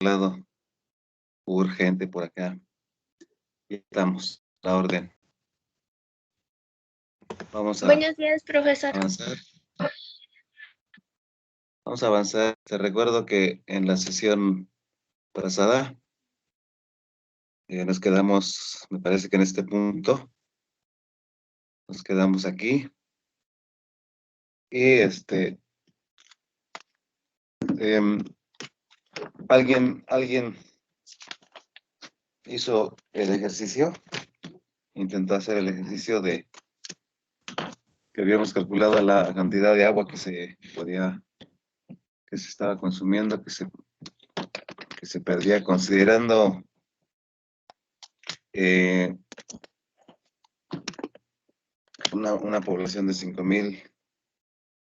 lado urgente por acá. Y estamos, a la orden. Vamos a Buenos días, profesor. avanzar. Vamos a avanzar. Te recuerdo que en la sesión pasada nos quedamos, me parece que en este punto, nos quedamos aquí. Y em, alguien hizo el ejercicio, intentó hacer el ejercicio de que habíamos calculado la cantidad de agua que se estaba consumiendo, que se perdía, considerando una población de 5,000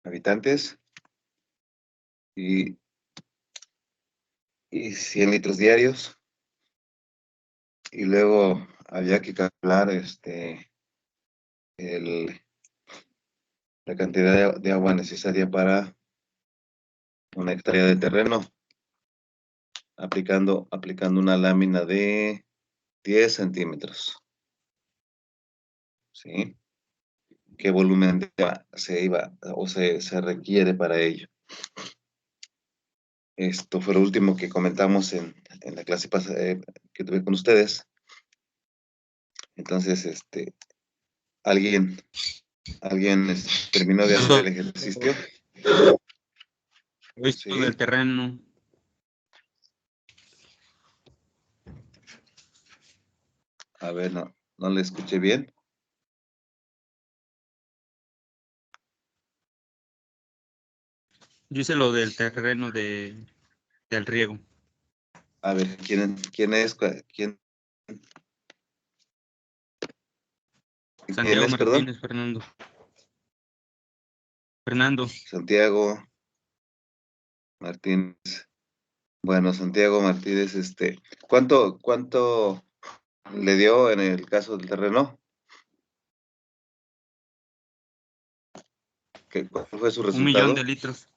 habitantes y 100 litros diarios. Y luego había que calcular la cantidad de agua necesaria para una hectárea de terreno, aplicando una lámina de 10 centímetros. ¿Sí? ¿Qué volumen de agua se requiere para ello? Esto fue lo último que comentamos en la clase que tuve con ustedes. Entonces, ¿alguien terminó de hacer el ejercicio? Esto del terreno. A ver, no le escuché bien. Yo hice lo del terreno del riego. A ver, ¿quién es? Santiago es, perdón? Martínez, Fernando. Santiago Martínez. Bueno, Santiago Martínez, ¿cuánto le dio en el caso del terreno? ¿Cuál fue su 1 resultado? millón de litros.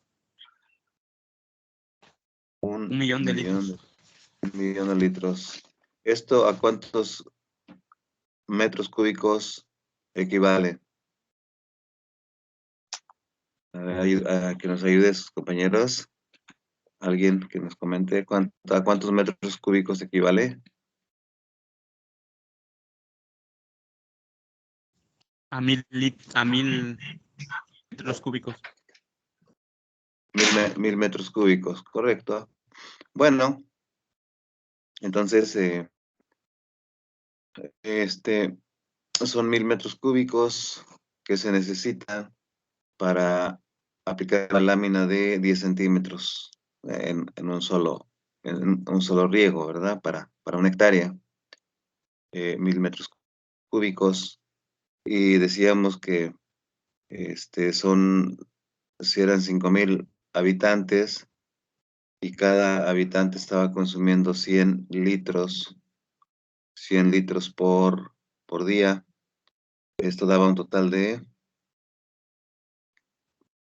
Un 1 millón de litros. 1,000,000 de litros. ¿Esto a cuántos metros cúbicos equivale? A que nos ayude sus compañeros. Alguien que nos comente a cuántos metros cúbicos equivale. A 1,000 metros cúbicos. 1,000 metros cúbicos, correcto. Bueno, entonces, son 1,000 metros cúbicos que se necesitan para aplicar la lámina de 10 centímetros en un solo riego, ¿verdad? Para una hectárea, 1,000 metros cúbicos. Y decíamos que si eran 5,000 habitantes y cada habitante estaba consumiendo 100 litros por día. Esto daba un total de,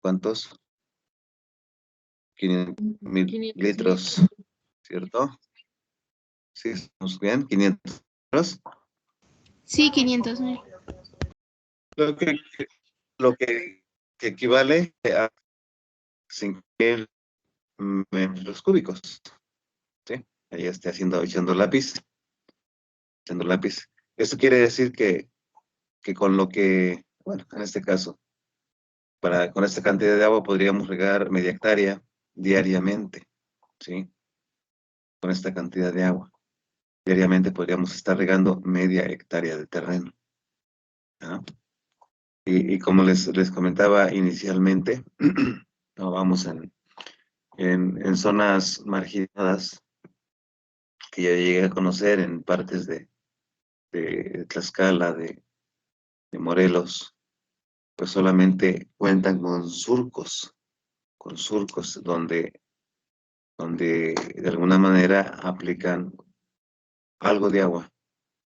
¿cuántos? 500,000 litros, ¿cierto? Sí, estamos bien, 500 litros. Sí, 500,000. Lo que equivale a 5,000 metros cúbicos, ¿sí? Ahí está echando lápiz. Esto quiere decir que con lo que, bueno, en este caso, con esta cantidad de agua podríamos regar media hectárea diariamente, ¿sí? Con esta cantidad de agua. Diariamente podríamos estar regando media hectárea de terreno. ¿No? Y como les comentaba inicialmente, no, vamos en zonas marginadas que ya llegué a conocer en partes de Tlaxcala, de Morelos, pues solamente cuentan con surcos donde de alguna manera aplican algo de agua.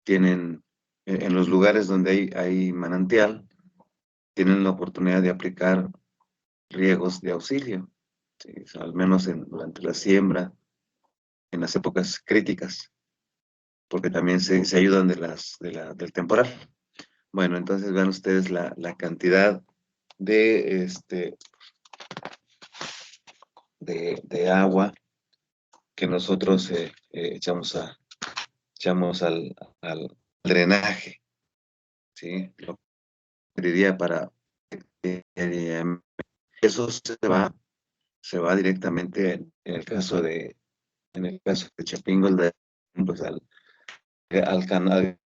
Tienen, en los lugares donde hay manantial, tienen la oportunidad de aplicar riegos de auxilio, ¿sí? O sea, al menos durante la siembra las épocas críticas, porque también se ayudan del temporal. Bueno, entonces vean ustedes la cantidad de, de agua que nosotros echamos al drenaje, ¿sí? Lo que diría para eso se va directamente en el caso de Chapingo, pues al canal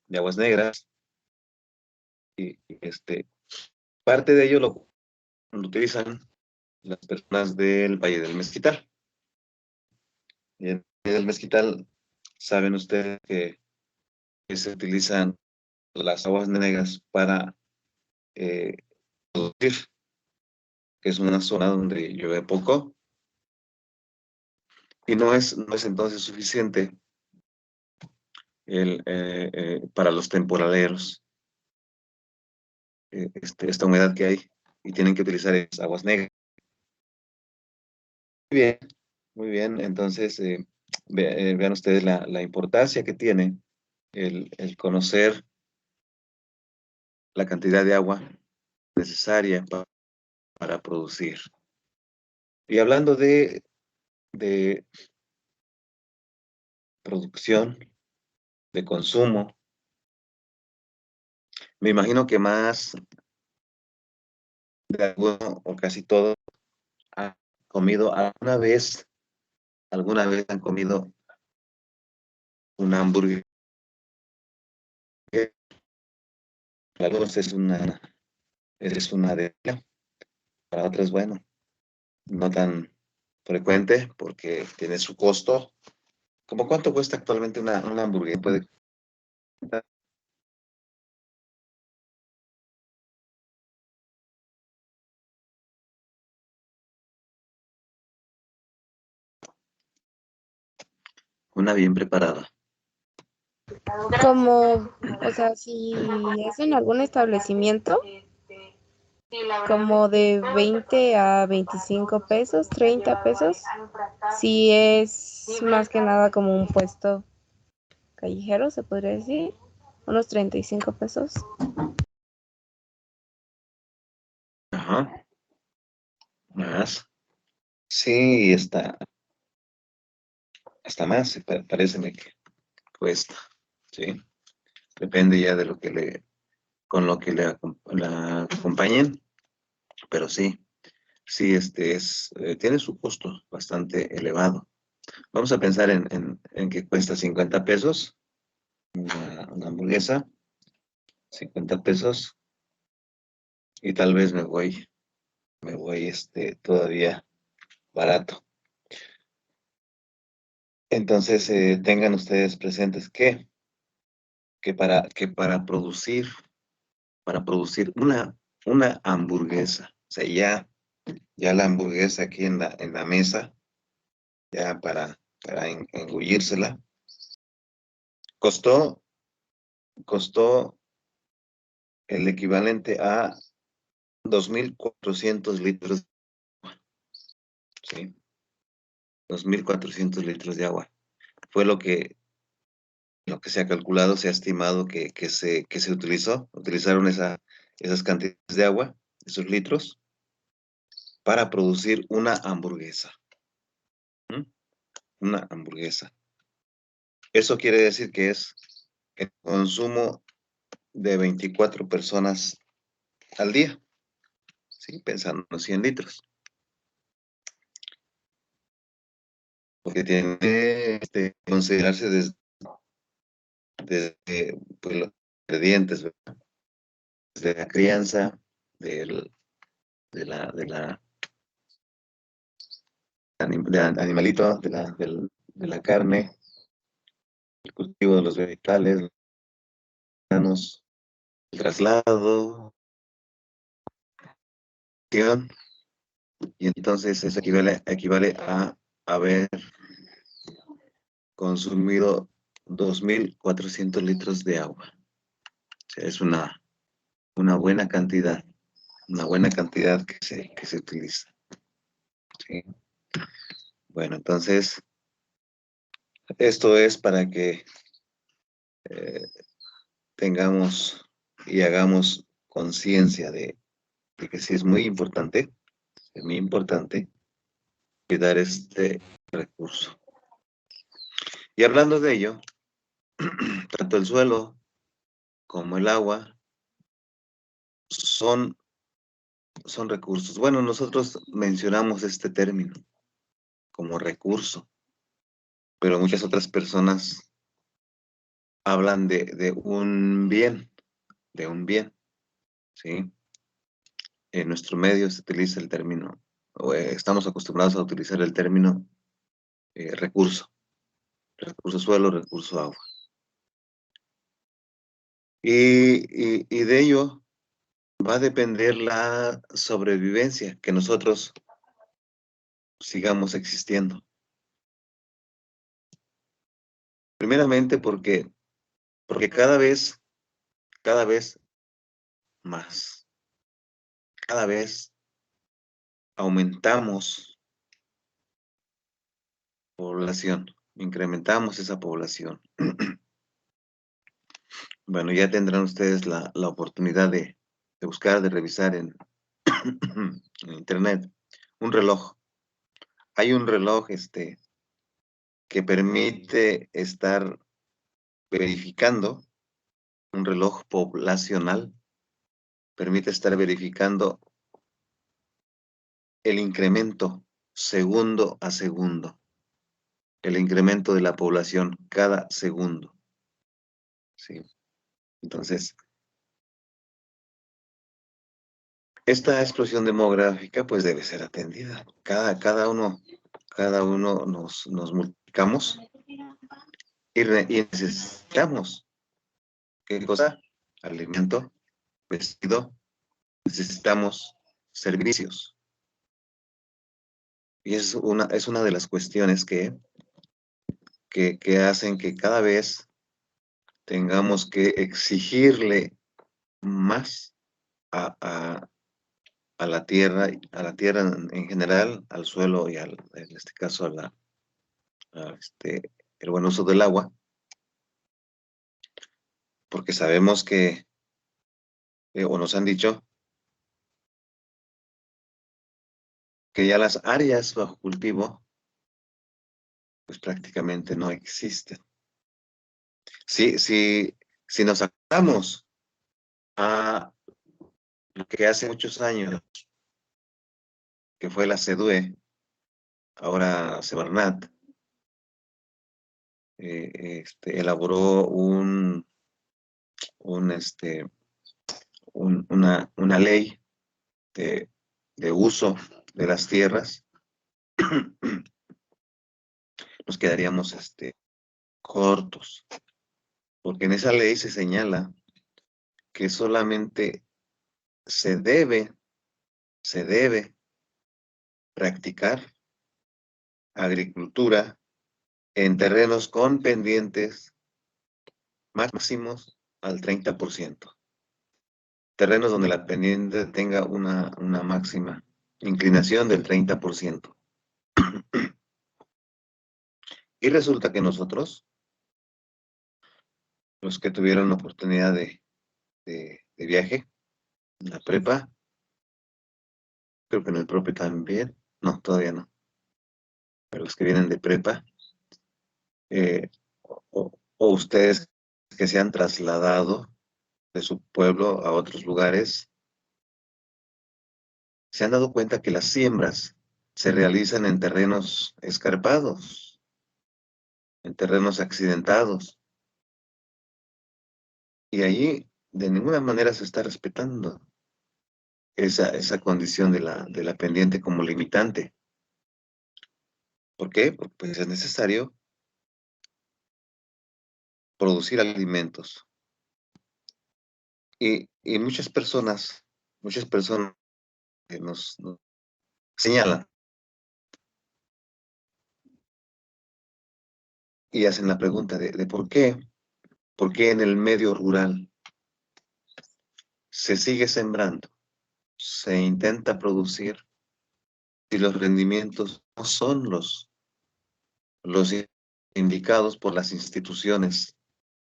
de Aguas Negras, y parte de ello lo utilizan las personas del Valle del Mezquital. Y en el Valle del Mezquital, saben ustedes que se utilizan las aguas negras para producir, que es una zona donde llueve poco, y no es entonces suficiente para los temporaleros, esta humedad que hay, y tienen que utilizar esas aguas negras. Muy bien, muy bien. Entonces, vean ustedes la importancia que tiene el conocer la cantidad de agua necesaria para producir. Y hablando de producción, de consumo, me imagino que más de alguno o casi todos han comido alguna vez han comido un hamburguesa. Para algunos es una delicia, para otros, bueno, no tan frecuente porque tiene su costo. ¿Cómo cuánto cuesta actualmente una hamburguesa? ¿Puede costar? Una bien preparada. Como, o sea, si es en algún establecimiento, como de 20 a 25 pesos, 30 pesos. Si es más que nada como un puesto callejero, se podría decir, unos 35 pesos. Ajá, más. Sí, hasta más, parece que cuesta, ¿sí? Depende ya de con lo que la acompañen, pero sí, sí, tiene su costo bastante elevado. Vamos a pensar en que cuesta 50 pesos una hamburguesa, 50 pesos, y tal vez me voy todavía barato. Entonces, tengan ustedes presentes que para producir una hamburguesa, o sea, ya la hamburguesa aquí en la mesa, ya para engullírsela, costó, costó el equivalente a 2.400 litros, ¿sí? 2.400 litros de agua. Fue lo que se ha calculado, se ha estimado que se utilizaron esas cantidades de agua, esos litros, para producir una hamburguesa. ¿Mm? Una hamburguesa. Eso quiere decir que es el consumo de 24 personas al día, ¿sí? Pensando en 100 litros. Porque tiene que considerarse desde pues, los ingredientes, ¿verdad? Desde la crianza, de la animalito, de la carne, el cultivo de los vegetales, los granos, el traslado, y entonces eso equivale a haber consumido 2.400 litros de agua. O sea, es una buena cantidad, que se utiliza. ¿Sí? Bueno, entonces, Esto es para que tengamos y hagamos conciencia de que sí es muy importante cuidar este recurso. Y hablando de ello, tanto el suelo como el agua son recursos. Bueno, nosotros mencionamos este término como recurso, pero muchas otras personas hablan de un bien, ¿sí? En nuestro medio se utiliza el término, o estamos acostumbrados a utilizar el término recurso suelo, recurso agua. Y de ello va a depender la sobrevivencia, que nosotros sigamos existiendo. Primeramente porque cada vez más, cada vez aumentamos población, incrementamos esa población. Bueno, ya tendrán ustedes la oportunidad de buscar, de revisar en internet un reloj. Hay un reloj que permite estar verificando, un reloj poblacional, permite estar verificando el incremento segundo a segundo, el incremento de la población cada segundo. ¿Sí? Entonces, esta explosión demográfica pues debe ser atendida. Cada uno nos multiplicamos y necesitamos, ¿qué cosa? Alimento, vestido, necesitamos servicios. Y es una de las cuestiones que hacen que cada vez tengamos que exigirle más a la tierra en general, al suelo y en este caso el buen uso del agua, porque sabemos que, o nos han dicho, que ya las áreas bajo cultivo, pues prácticamente no existen. Si nos acordamos a lo que hace muchos años, que fue la CEDUE, ahora Semarnat, elaboró una ley de uso de las tierras, nos quedaríamos cortos, porque en esa ley se señala que solamente se debe practicar agricultura en terrenos con pendientes máximos al 30%. Terrenos donde la pendiente tenga una máxima inclinación del 30%. Y resulta que nosotros, los que tuvieron la oportunidad de viaje, en la prepa, creo que en el propio también, no, todavía no, pero los que vienen de prepa, o ustedes que se han trasladado de su pueblo a otros lugares, se han dado cuenta que las siembras se realizan en terrenos escarpados, en terrenos accidentados, y allí de ninguna manera se está respetando esa condición de la pendiente como limitante. ¿Por qué? Porque pues, es necesario producir alimentos. Y muchas personas que nos señalan y hacen la pregunta de por qué en el medio rural se sigue sembrando, se intenta producir y los rendimientos no son los indicados por las instituciones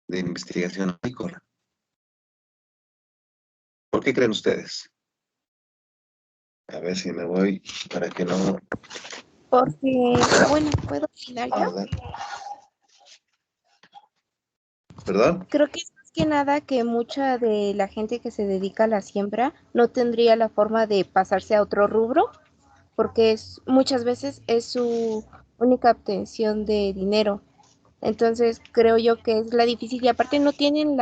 de investigación agrícola. ¿Por qué creen ustedes? A ver si me voy para que no... Porque, bueno, ¿puedo opinar yo? ¿Perdón? Creo que es más que nada que mucha de la gente que se dedica a la siembra no tendría la forma de pasarse a otro rubro, porque muchas veces es su única obtención de dinero. Entonces creo yo que es la difícil y aparte no tienen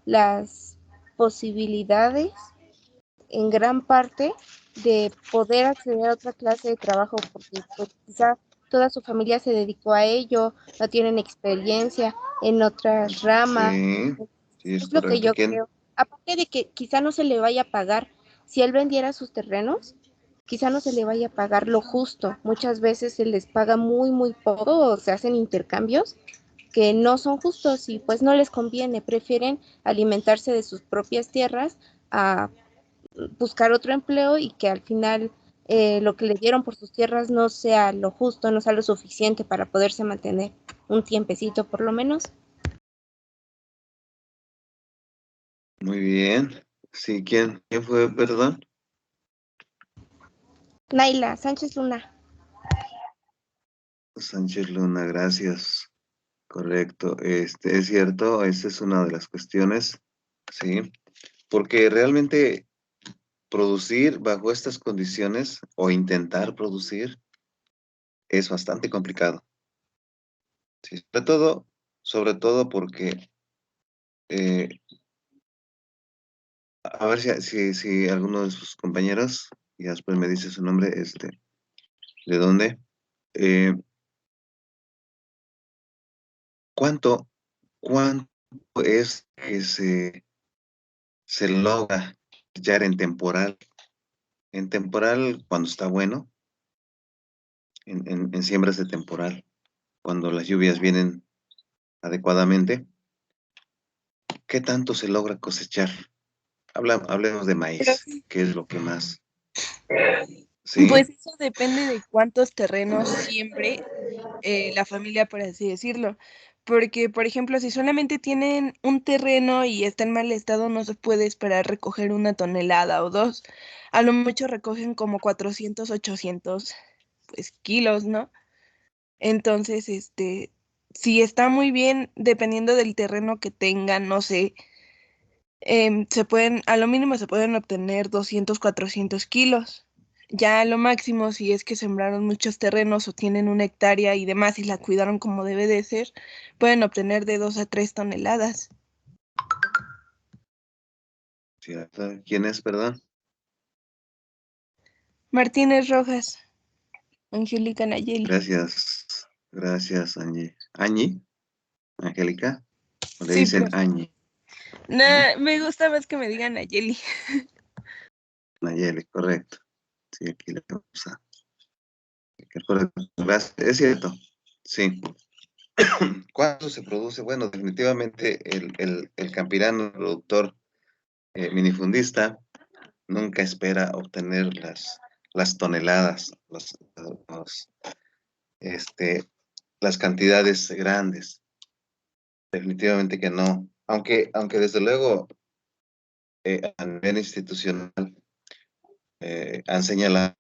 las posibilidades en gran parte de poder acceder a otra clase de trabajo porque pues quizá toda su familia se dedicó a ello, no tienen experiencia en otras ramas. Sí, sí, es Es lo que correcto. yo ¿Quién? creo. Aparte de que quizá no se le vaya a pagar, si él vendiera sus terrenos, quizá no se le vaya a pagar lo justo. Muchas veces se les paga muy, muy poco o se hacen intercambios que no son justos y pues no les conviene. Prefieren alimentarse de sus propias tierras a buscar otro empleo y que al final lo que le dieron por sus tierras no sea lo justo, no sea lo suficiente para poderse mantener un tiempecito por lo menos. Muy bien. Sí, ¿quién fue, perdón? Naila Sánchez Luna. Sánchez Luna, gracias. Correcto. Es cierto, esa es una de las cuestiones, sí, porque realmente producir bajo estas condiciones o intentar producir es bastante complicado. Sí, sobre todo porque, eh, a ver si alguno de sus compañeros, y después me dice su nombre, ¿de dónde? Eh, ¿cuánto es que se logra ya en temporal? En temporal, cuando está bueno, en siembras de temporal, cuando las lluvias vienen adecuadamente, ¿qué tanto se logra cosechar? Hablemos de Creo maíz, que, que es lo que más, ¿sí? pues eso depende de cuántos terrenos siembre la familia, por así decirlo. Porque, por ejemplo, si solamente tienen un terreno y está en mal estado, no se puede esperar recoger 1 tonelada o 2. A lo mucho recogen como 400, 800 pues, kilos, ¿no? Entonces, si está muy bien, dependiendo del terreno que tengan, no sé, a lo mínimo se pueden obtener 200, 400 kilos. Ya a lo máximo, si es que sembraron muchos terrenos o tienen 1 hectárea y demás y la cuidaron como debe de ser, pueden obtener de 2 a 3 toneladas. ¿Cierto? ¿Quién es, perdón? Martínez Rojas, Angélica Nayeli. Gracias, Angie. ¿Añi? ¿Angélica? ¿O le Sí, dicen pero Añi? me gusta más que me digan Nayeli. Nayeli, correcto. Sí, aquí le vamos a... Correcto. Gracias. Es cierto, sí. ¿Cuánto se produce? Bueno, definitivamente el campirano, el productor minifundista, nunca espera obtener las toneladas, los, este, las cantidades grandes. Definitivamente que no. Aunque desde luego a nivel institucional han señalado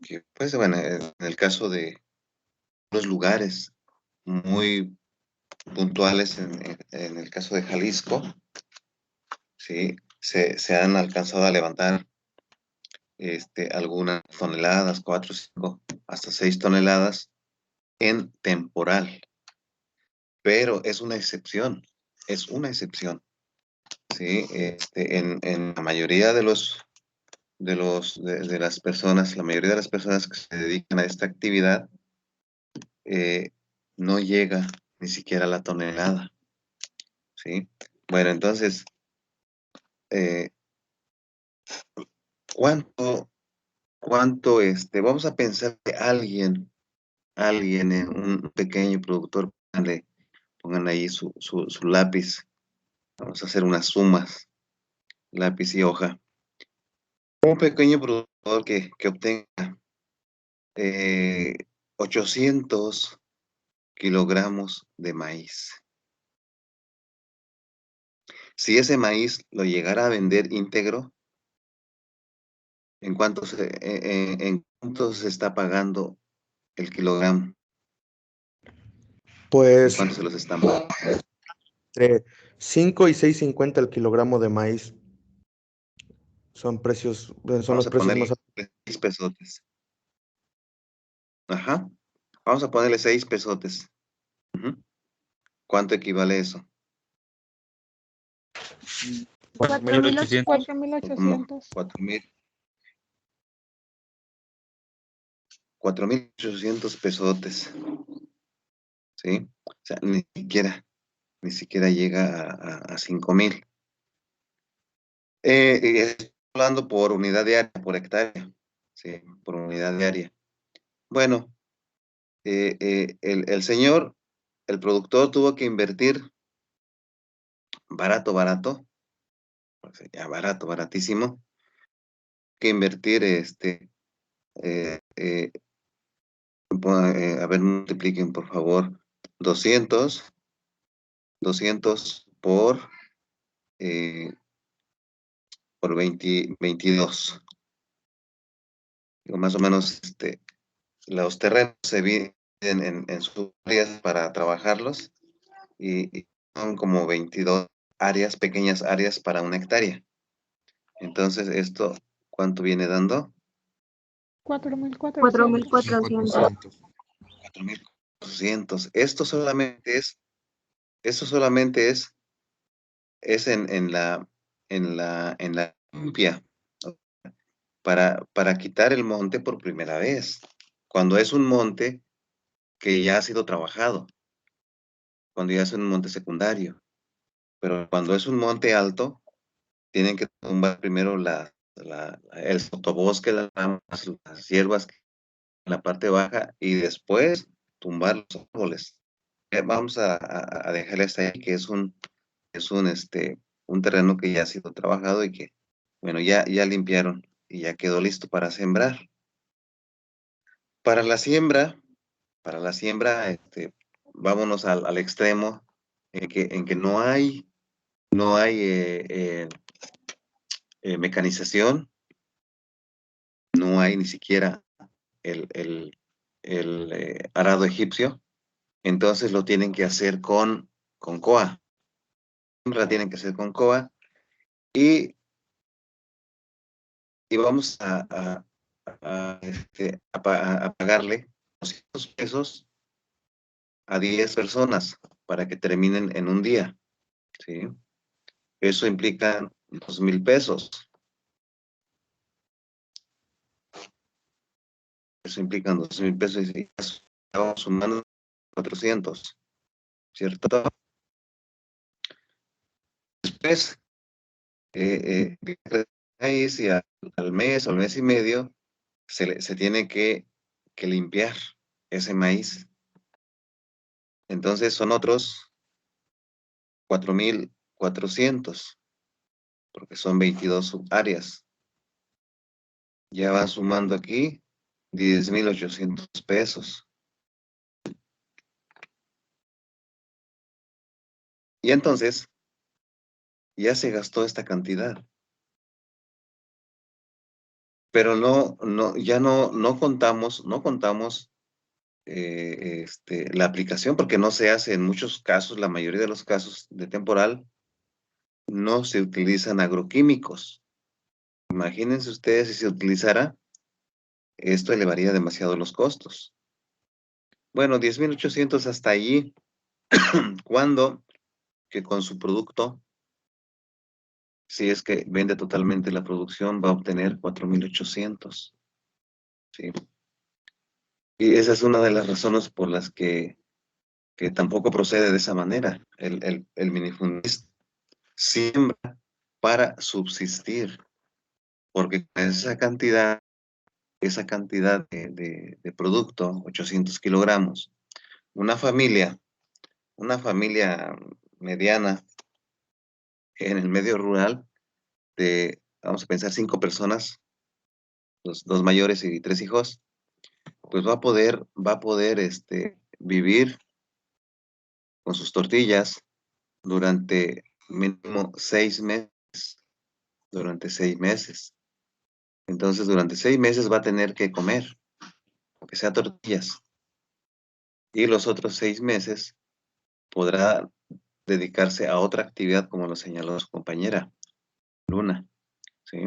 que, pues bueno, en el caso de los lugares muy puntuales, en el caso de Jalisco, sí, se han alcanzado a levantar algunas toneladas, 4, 5, hasta 6 toneladas en temporal, pero es una excepción, ¿sí? En la mayoría de las personas, la mayoría de las personas que se dedican a esta actividad, eh, no llega ni siquiera a la tonelada, ¿sí? Bueno, entonces, eh, ¿cuánto, vamos a pensar que alguien, un pequeño productor, pongan ahí su lápiz, vamos a hacer unas sumas, lápiz y hoja. Un pequeño productor que obtenga 800 kilogramos de maíz. Si ese maíz lo llegara a vender íntegro, ¿en cuánto se está pagando el kilogramo? ¿En Pues cuánto se los están pagando? entre 5 y 6.50 el kilogramo de maíz. Son precios, son Vamos los a precios ponerle más. 6 pesotes. Ajá. Vamos a ponerle 6 pesotes. Ujú. ¿Cuánto equivale eso? 4.800. 4.800. 4.800 pesotes. ¿Sí? O sea, ni siquiera llega a 5.000. Estoy hablando por unidad diaria, por hectárea. Sí, por unidad diaria. Bueno, el señor, el productor tuvo que invertir barato, ya baratísimo, que invertir, a ver, multipliquen por favor, 200 por 22. Digo, más o menos, los terrenos se dividen en sus áreas para trabajarlos y son como 22 áreas, pequeñas áreas para una hectárea. Entonces, ¿esto cuánto viene dando? 4.400. 4.400. 4.400. Esto solamente es en la limpia, para quitar el monte por primera vez. Cuando es un monte que ya ha sido trabajado, cuando ya es un monte secundario. Pero cuando es un monte alto, tienen que tumbar primero el sotobosque, las ramas, las hierbas en la parte baja y después tumbar los árboles. Vamos a dejarle hasta ahí que un terreno que ya ha sido trabajado y que, bueno, ya limpiaron y ya quedó listo para sembrar. Para la siembra, vámonos al extremo en que no hay mecanización, no hay ni siquiera el arado egipcio, entonces lo tienen que hacer con coa. La tienen que hacer con coa y vamos a pagarle 200 pesos a 10 personas para que terminen en un día, ¿sí? Eso implica 2,000 pesos. Eso implica 2,000 pesos y estamos sumando 400, ¿cierto? Después, ahí si al mes o al mes y medio se tiene que limpiar ese maíz. Entonces son otros 4,400, porque son 22 áreas. Ya van sumando aquí 10,800 pesos. Y entonces, ya se gastó esta cantidad. Pero ya no contamos la aplicación, porque no se hace en muchos casos, la mayoría de los casos de temporal, no se utilizan agroquímicos. Imagínense ustedes si se utilizara, esto elevaría demasiado los costos. Bueno, 10,800 hasta allí, cuando que con su producto, si es que vende totalmente la producción, va a obtener 4,800. ¿Sí? Y esa es una de las razones por las que tampoco procede de esa manera. El minifundista siembra para subsistir, porque con esa cantidad de producto, 800 kilogramos, una familia mediana en el medio rural vamos a pensar 5 personas, dos mayores y 3 hijos, pues va a poder vivir con sus tortillas durante mínimo 6 meses. Durante 6 meses. Entonces, durante 6 meses va a tener que comer, aunque sea tortillas. Y los otros 6 meses podrá dedicarse a otra actividad, como lo señaló su compañera, Luna, ¿sí?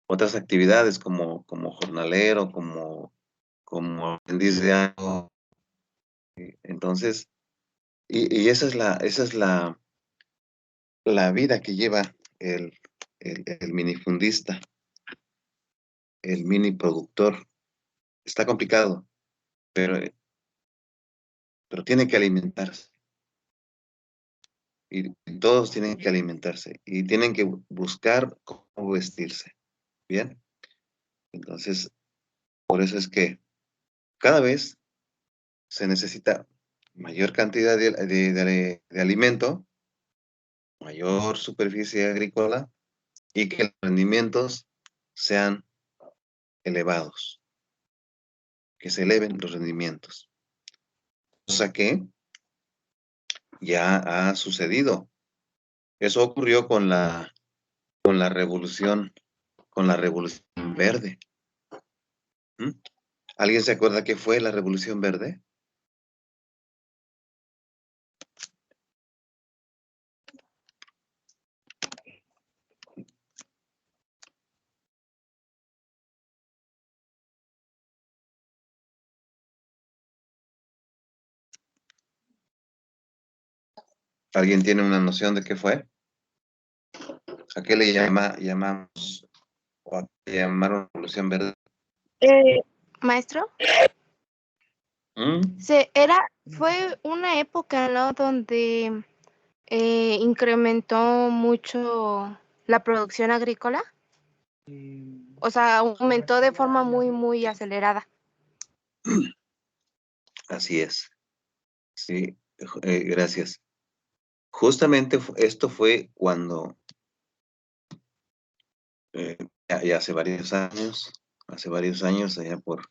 Otras actividades como jornalero, como aprendiz de algo. Entonces, y esa es la vida que lleva el minifundista, el mini productor. Está complicado, pero tiene que alimentarse. Y todos tienen que alimentarse y tienen que buscar cómo vestirse. ¿Bien? Entonces, por eso es que cada vez se necesita mayor cantidad de alimento, mayor superficie agrícola y que los rendimientos sean elevados, que se eleven los rendimientos. Cosa que ya ha sucedido. Eso ocurrió con la revolución, con la revolución verde. ¿Mm? ¿Alguien se acuerda qué fue la revolución verde? ¿Alguien tiene una noción de qué fue? ¿A qué le llamamos o a qué llamaron revolución verde? Maestro, ¿Mm? fue una época, ¿no? Donde incrementó mucho la producción agrícola. O sea, aumentó de forma muy, muy acelerada. Así es. Sí, gracias. Justamente esto fue cuando, ya hace varios años, allá por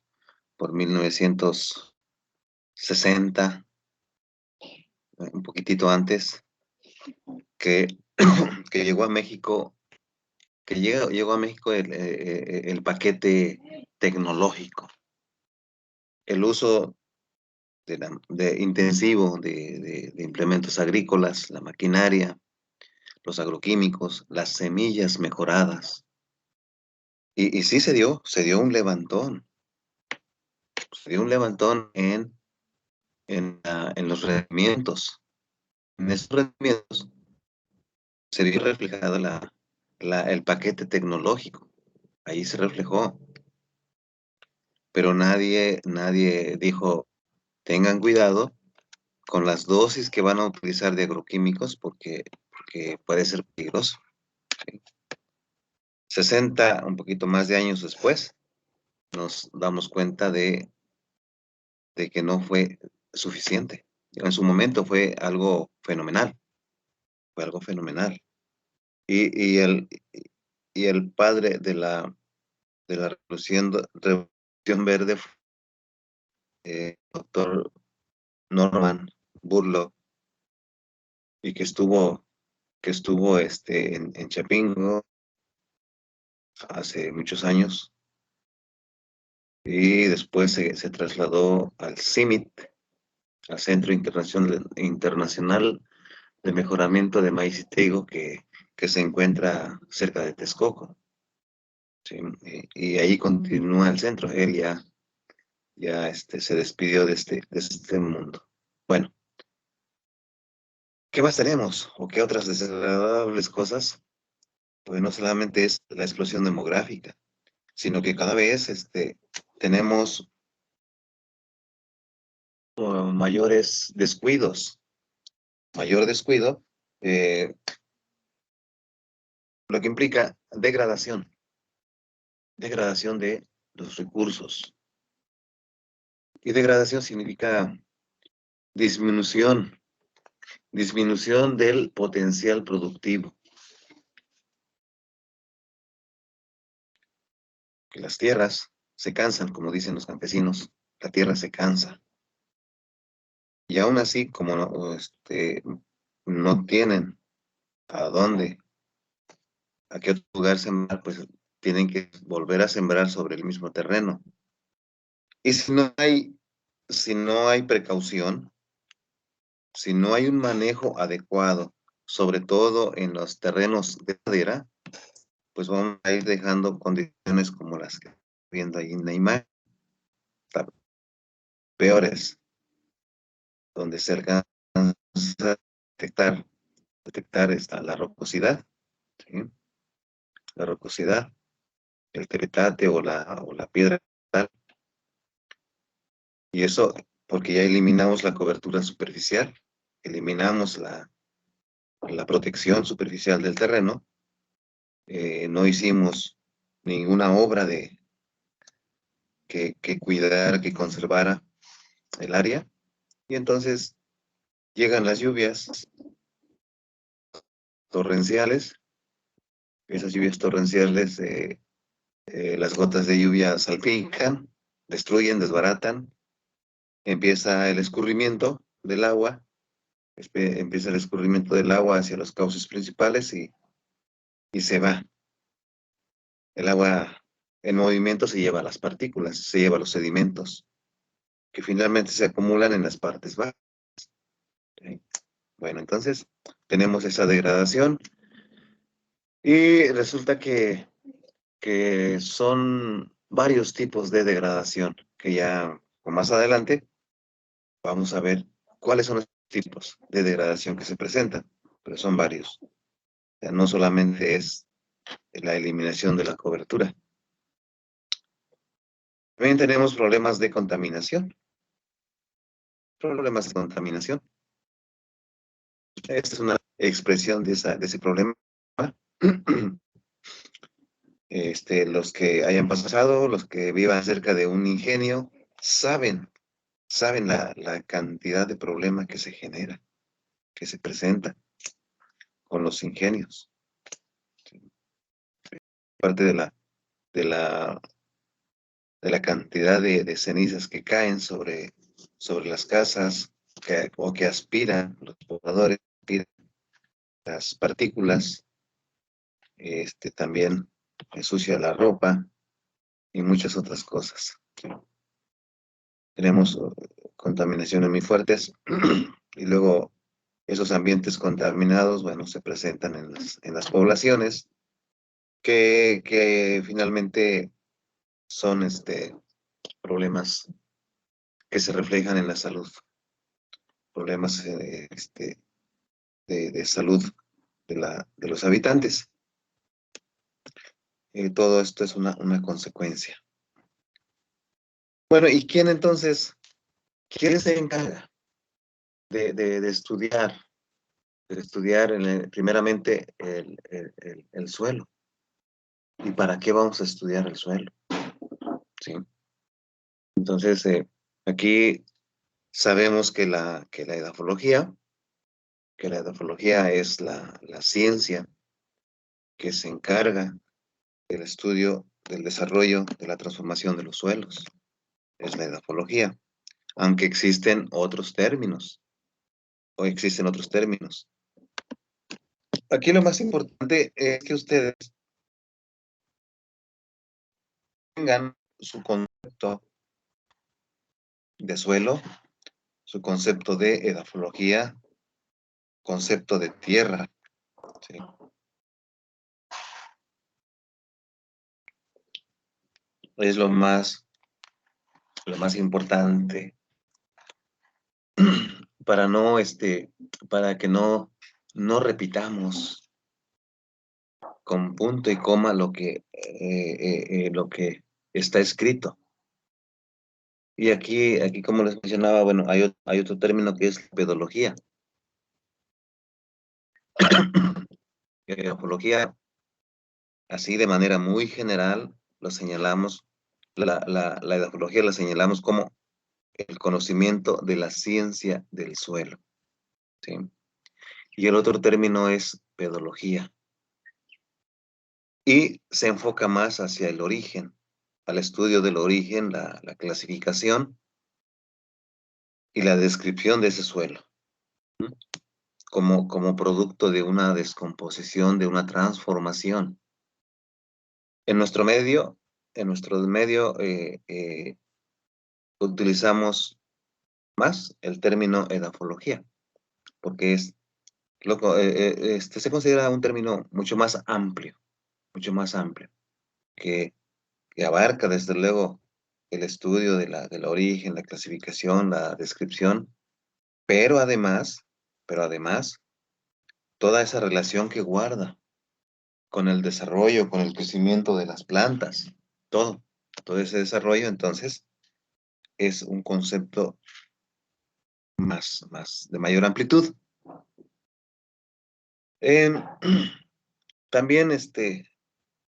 1960, un poquitito antes, que, que llegó a México, llegó a México el paquete tecnológico, el uso intensivo de implementos agrícolas, la maquinaria, los agroquímicos, las semillas mejoradas. Y sí se dio un levantón. Se dio un levantón en los rendimientos. En esos rendimientos se vio reflejado el paquete tecnológico. Ahí se reflejó. Pero nadie dijo, tengan cuidado con las dosis que van a utilizar de agroquímicos porque puede ser peligroso. 60, un poquito más de años después, nos damos cuenta de que no fue suficiente. En su momento fue algo fenomenal, fue algo fenomenal. Y, y el, y el padre de la revolución verde fue doctor Norman Burlock, y que estuvo en Chapingo hace muchos años, y después se trasladó al CIMIT, al Centro Internacional de Mejoramiento de Maíz y Trigo, que se encuentra cerca de Texcoco. ¿Sí? Y ahí continúa el centro. Él ya se despidió de este mundo. Bueno, ¿qué más tenemos? ¿O qué otras desagradables cosas? Pues no solamente es la explosión demográfica, sino que cada vez tenemos mayores descuidos. Mayor descuido, lo que implica degradación de los recursos. Y degradación significa disminución del potencial productivo. Que las tierras se cansan, como dicen los campesinos, la tierra se cansa. Y aún así, como no tienen a dónde, a qué otro lugar sembrar, pues tienen que volver a sembrar sobre el mismo terreno. Y si no hay precaución, si no hay un manejo adecuado, sobre todo en los terrenos de madera, pues vamos a ir dejando condiciones como las que estoy viendo ahí en la imagen, peores, donde se alcanza a detectar la rocosidad, ¿sí? La rocosidad, el tepetate o la piedra tal, y eso porque ya eliminamos la cobertura superficial, eliminamos la protección superficial del terreno, no hicimos ninguna obra que cuidara, que conservara el área, y entonces llegan las lluvias torrenciales, esas lluvias torrenciales, las gotas de lluvia salpican, destruyen, desbaratan, empieza el escurrimiento del agua, empieza el escurrimiento del agua hacia los cauces principales y se va. El agua en movimiento se lleva las partículas, se lleva los sedimentos, que finalmente se acumulan en las partes bajas. ¿Sí? Bueno, entonces tenemos esa degradación y resulta que son varios tipos de degradación, que ya más adelante vamos a ver cuáles son los tipos de degradación que se presentan, pero son varios. O sea, no solamente es la eliminación de la cobertura. También tenemos problemas de contaminación. Problemas de contaminación. Esta es una expresión de ese problema. Los que hayan pasado, los que vivan cerca de un ingenio, saben la cantidad de problemas que se genera, que se presenta con los ingenios. Parte de la, de la cantidad de cenizas que caen sobre las casas o que aspiran, los pobladores aspiran las partículas, también ensucia la ropa y muchas otras cosas. Tenemos contaminaciones muy fuertes y luego esos ambientes contaminados, bueno, se presentan en las poblaciones que finalmente son problemas que se reflejan en la salud, problemas de salud de los habitantes. Todo esto es una consecuencia. Bueno, ¿y quién entonces, quién se encarga de estudiar, primeramente el suelo? ¿Y para qué vamos a estudiar el suelo? ¿Sí? Entonces, aquí sabemos que la edafología es la ciencia que se encarga del estudio, del desarrollo, de la transformación de los suelos. Es la edafología, aunque existen otros términos, Aquí lo más importante es que ustedes tengan su concepto de suelo, su concepto de edafología, concepto de tierra, ¿sí? Es lo más importante para para que no repitamos con punto y coma lo que está escrito. Y aquí como les mencionaba, bueno, hay otro término que es pedología. Edafología, así de manera muy general, lo señalamos, la edafología la señalamos como el conocimiento de la ciencia del suelo, ¿sí? Y el otro término es pedología. Y se enfoca más hacia el origen, al estudio del origen, la clasificación y la descripción de ese suelo, ¿m? Como producto de una descomposición, de una transformación. En nuestro medio, utilizamos más el término edafología, porque se considera un término mucho más amplio, que, que abarca desde luego el estudio del origen, la clasificación, la descripción, pero además, toda esa relación que guarda con el desarrollo, con el crecimiento de las plantas, todo ese desarrollo, entonces, es un concepto de mayor amplitud. Em, También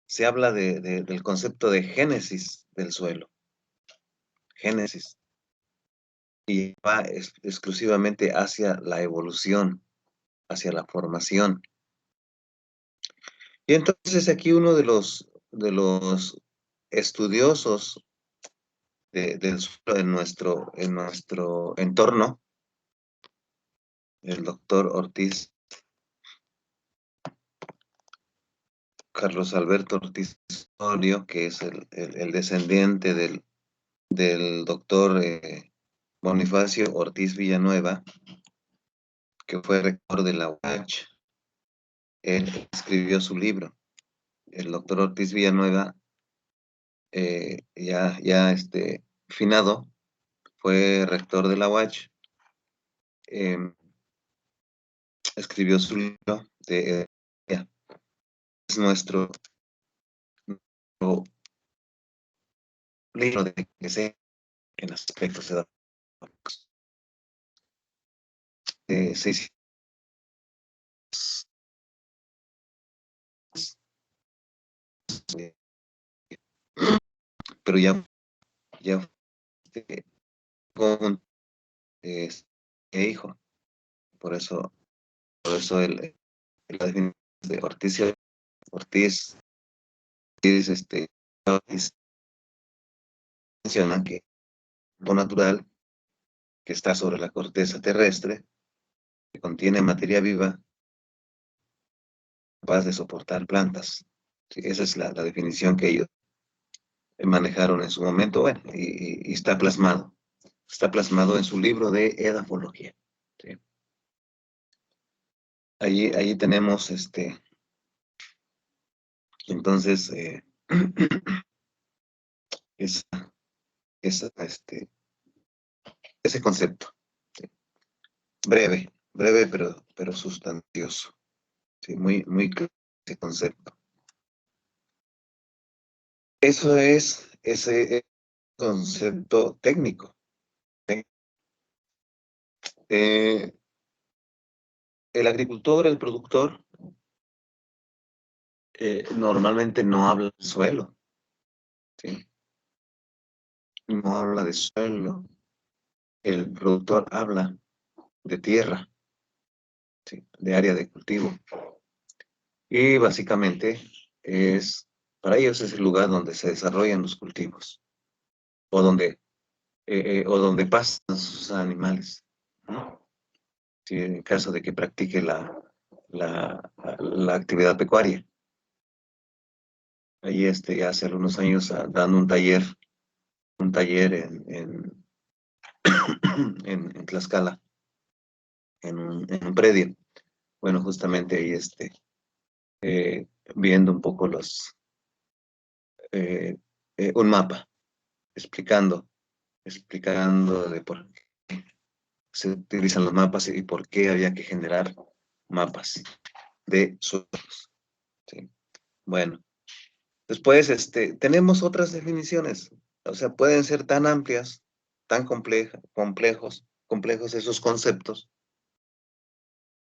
se habla del concepto de génesis del suelo, génesis, y va exclusivamente hacia la evolución, hacia la formación. Y entonces aquí uno de los estudiosos del suelo en nuestro entorno, el doctor Ortiz, Carlos Alberto Ortiz Osorio, que es el descendiente del doctor Bonifacio Ortiz Villanueva, que fue rector de la UACH. Él escribió su libro. El doctor Ortiz Villanueva, ya finado, fue rector de la UACH. Escribió su libro es nuestro libro de que sé en aspectos pedagógicos. Seis, pero ya con hijo. Por eso la definición de Ortiz menciona que lo natural que está sobre la corteza terrestre, que contiene materia viva, capaz de soportar plantas. Sí, esa es la definición que ellos manejaron en su momento, bueno, y está plasmado en su libro de edafología. ¿Sí? Allí tenemos entonces esa, ese concepto, ¿sí? Breve pero sustancioso, ¿sí? Muy claro ese concepto. Eso es ese concepto técnico. El agricultor, el productor, normalmente no habla del suelo, ¿sí? No habla de suelo. El productor habla de tierra, ¿sí? De área de cultivo. Y básicamente para ellos es el lugar donde se desarrollan los cultivos, o donde pasan sus animales, ¿no? Sí, en caso de que practique la actividad pecuaria. Ahí hace algunos años dando un taller en Tlaxcala, en un predio. Bueno, justamente ahí viendo un poco un mapa, explicando de por qué se utilizan los mapas y por qué había que generar mapas de suelos. ¿Sí? Bueno, después tenemos otras definiciones, o sea, pueden ser tan amplias, tan complejos esos conceptos.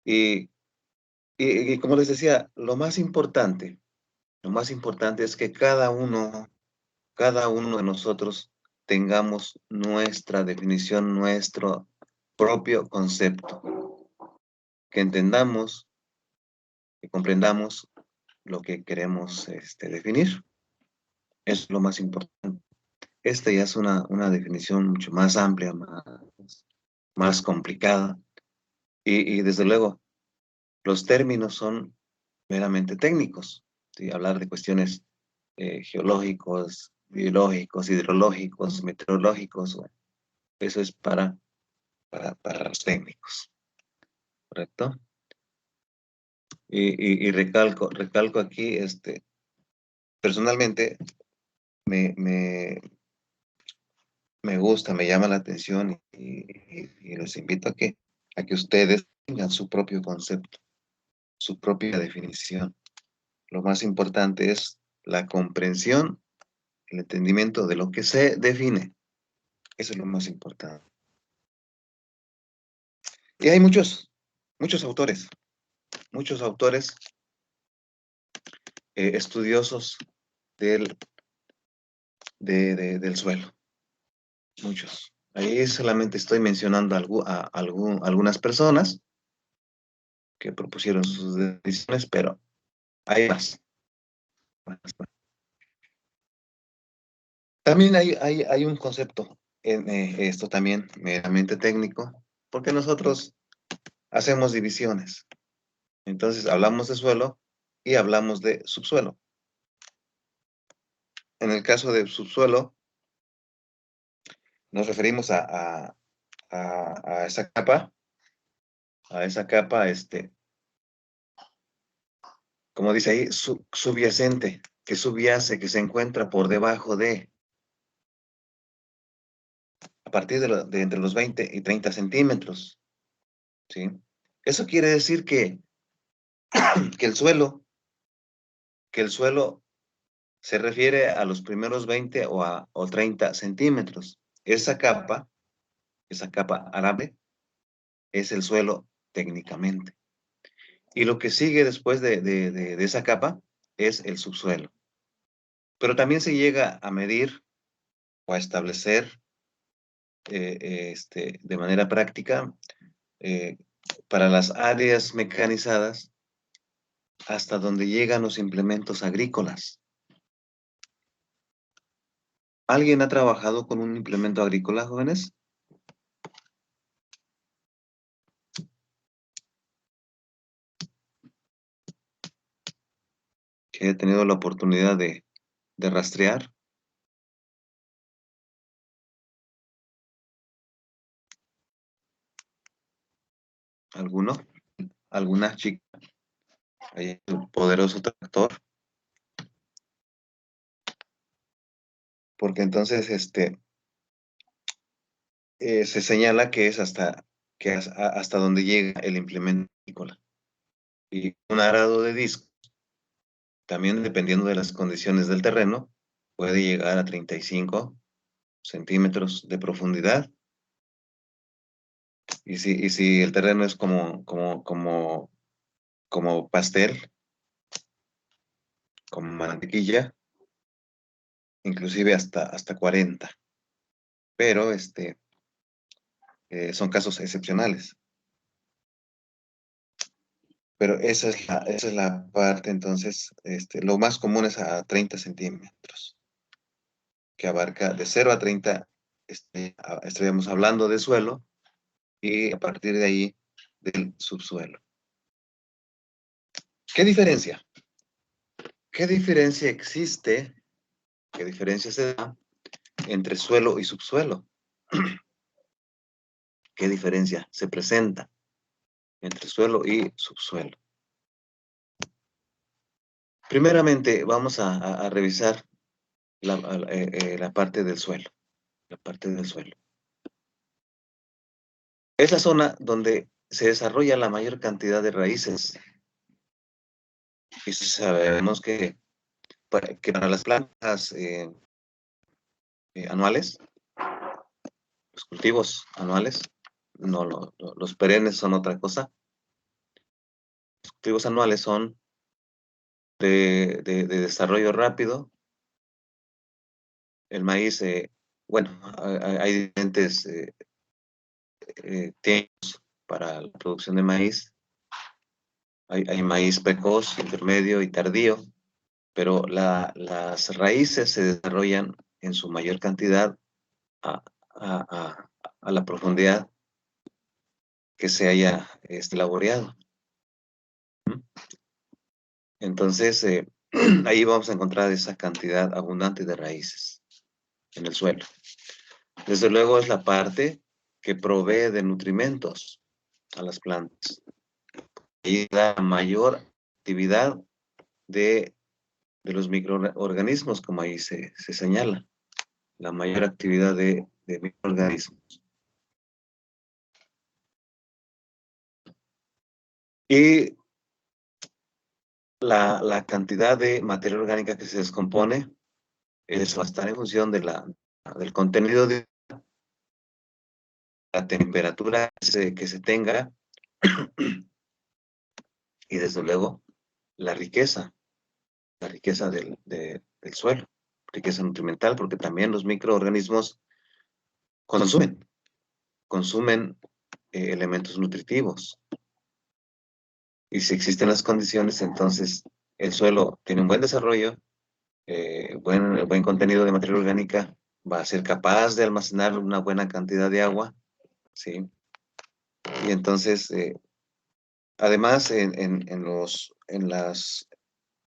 Y como les decía, lo más importante es que cada uno de nosotros tengamos nuestra definición, nuestro propio concepto, que entendamos, que comprendamos lo que queremos definir. Es lo más importante. Esta ya es una definición mucho más amplia, más complicada. Y desde luego, los términos son meramente técnicos, ¿sí? Hablar de cuestiones geológicos, biológicos, hidrológicos, meteorológicos, bueno, eso es para los técnicos, ¿correcto? Y recalco aquí, personalmente, me gusta, me llama la atención y los invito a que ustedes tengan su propio concepto, su propia definición. Lo más importante es la comprensión, el entendimiento de lo que se define. Eso es lo más importante. Y hay muchos autores estudiosos del suelo. Muchos. Ahí solamente estoy mencionando algunas personas que propusieron sus definiciones, pero hay más. También hay un concepto en esto también meramente técnico, porque nosotros hacemos divisiones. Entonces hablamos de suelo y hablamos de subsuelo. En el caso de subsuelo, nos referimos a esa capa, como dice ahí, subyacente, que subyace, que se encuentra por debajo de, a partir de entre los 20 y 30 centímetros, ¿sí? Eso quiere decir que el suelo se refiere a los primeros 20 o 30 centímetros. Esa capa árabe, es el suelo técnicamente. Y lo que sigue después de esa capa es el subsuelo. Pero también se llega a medir o a establecer de manera práctica para las áreas mecanizadas hasta donde llegan los implementos agrícolas. ¿Alguien ha trabajado con un implemento agrícola, jóvenes? Que he tenido la oportunidad de rastrear. ¿Alguno? ¿Alguna chica? Hay un poderoso tractor. Porque entonces se señala que es hasta donde llega el implemento agrícola. Y un arado de disco, también dependiendo de las condiciones del terreno, puede llegar a 35 centímetros de profundidad. Y si el terreno es como pastel, como mantequilla, inclusive hasta 40. Pero son casos excepcionales. Pero esa es la parte, entonces, lo más común es a 30 centímetros, que abarca de 0 a 30, estaríamos hablando de suelo, y a partir de ahí, del subsuelo. ¿Qué diferencia? ¿Qué diferencia existe? ¿Qué diferencia se da entre suelo y subsuelo? ¿Qué diferencia se presenta entre suelo y subsuelo? Primeramente, vamos a revisar la parte del suelo. La parte del suelo. Es la zona donde se desarrolla la mayor cantidad de raíces. Y sabemos que para las plantas anuales, los cultivos anuales, no los perennes son otra cosa. Los cultivos anuales son de desarrollo rápido. El maíz, bueno, hay diferentes tiempos para la producción de maíz. Hay maíz precoz, intermedio y tardío, pero las raíces se desarrollan en su mayor cantidad a la profundidad que se haya laboreado. Entonces, ahí vamos a encontrar esa cantidad abundante de raíces en el suelo. Desde luego es la parte que provee de nutrimentos a las plantas. Y la mayor actividad de los microorganismos, como ahí se señala. La mayor actividad de microorganismos. Y la cantidad de materia orgánica que se descompone va a estar en función de del contenido de la temperatura que se tenga y desde luego la riqueza del suelo, riqueza nutrimental, porque también los microorganismos consumen elementos nutritivos. Y si existen las condiciones, entonces el suelo tiene un buen desarrollo, buen contenido de materia orgánica, va a ser capaz de almacenar una buena cantidad de agua, ¿sí? Y entonces, además, en los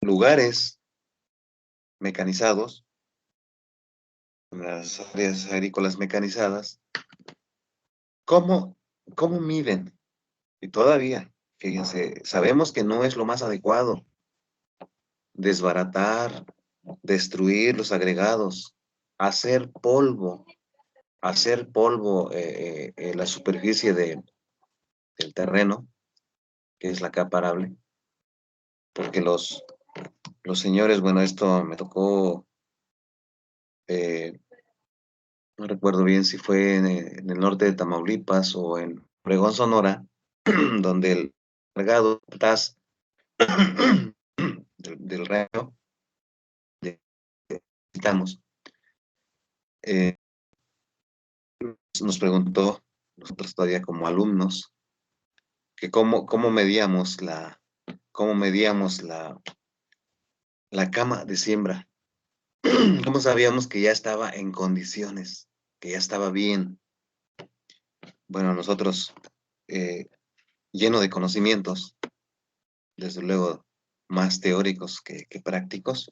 lugares mecanizados, en las áreas agrícolas mecanizadas, ¿cómo miden? Y todavía, fíjense, sabemos que no es lo más adecuado desbaratar, destruir los agregados, hacer polvo la superficie del terreno, que es la capa arable, porque los señores, bueno, esto me tocó, no recuerdo bien si fue en el norte de Tamaulipas o en Obregón, Sonora, donde el agregado del reno, necesitamos, nos preguntó, nosotros todavía como alumnos, que cómo medíamos la cama de siembra. ¿Cómo sabíamos que ya estaba en condiciones, que ya estaba bien? Bueno, nosotros, lleno de conocimientos, desde luego más teóricos que prácticos,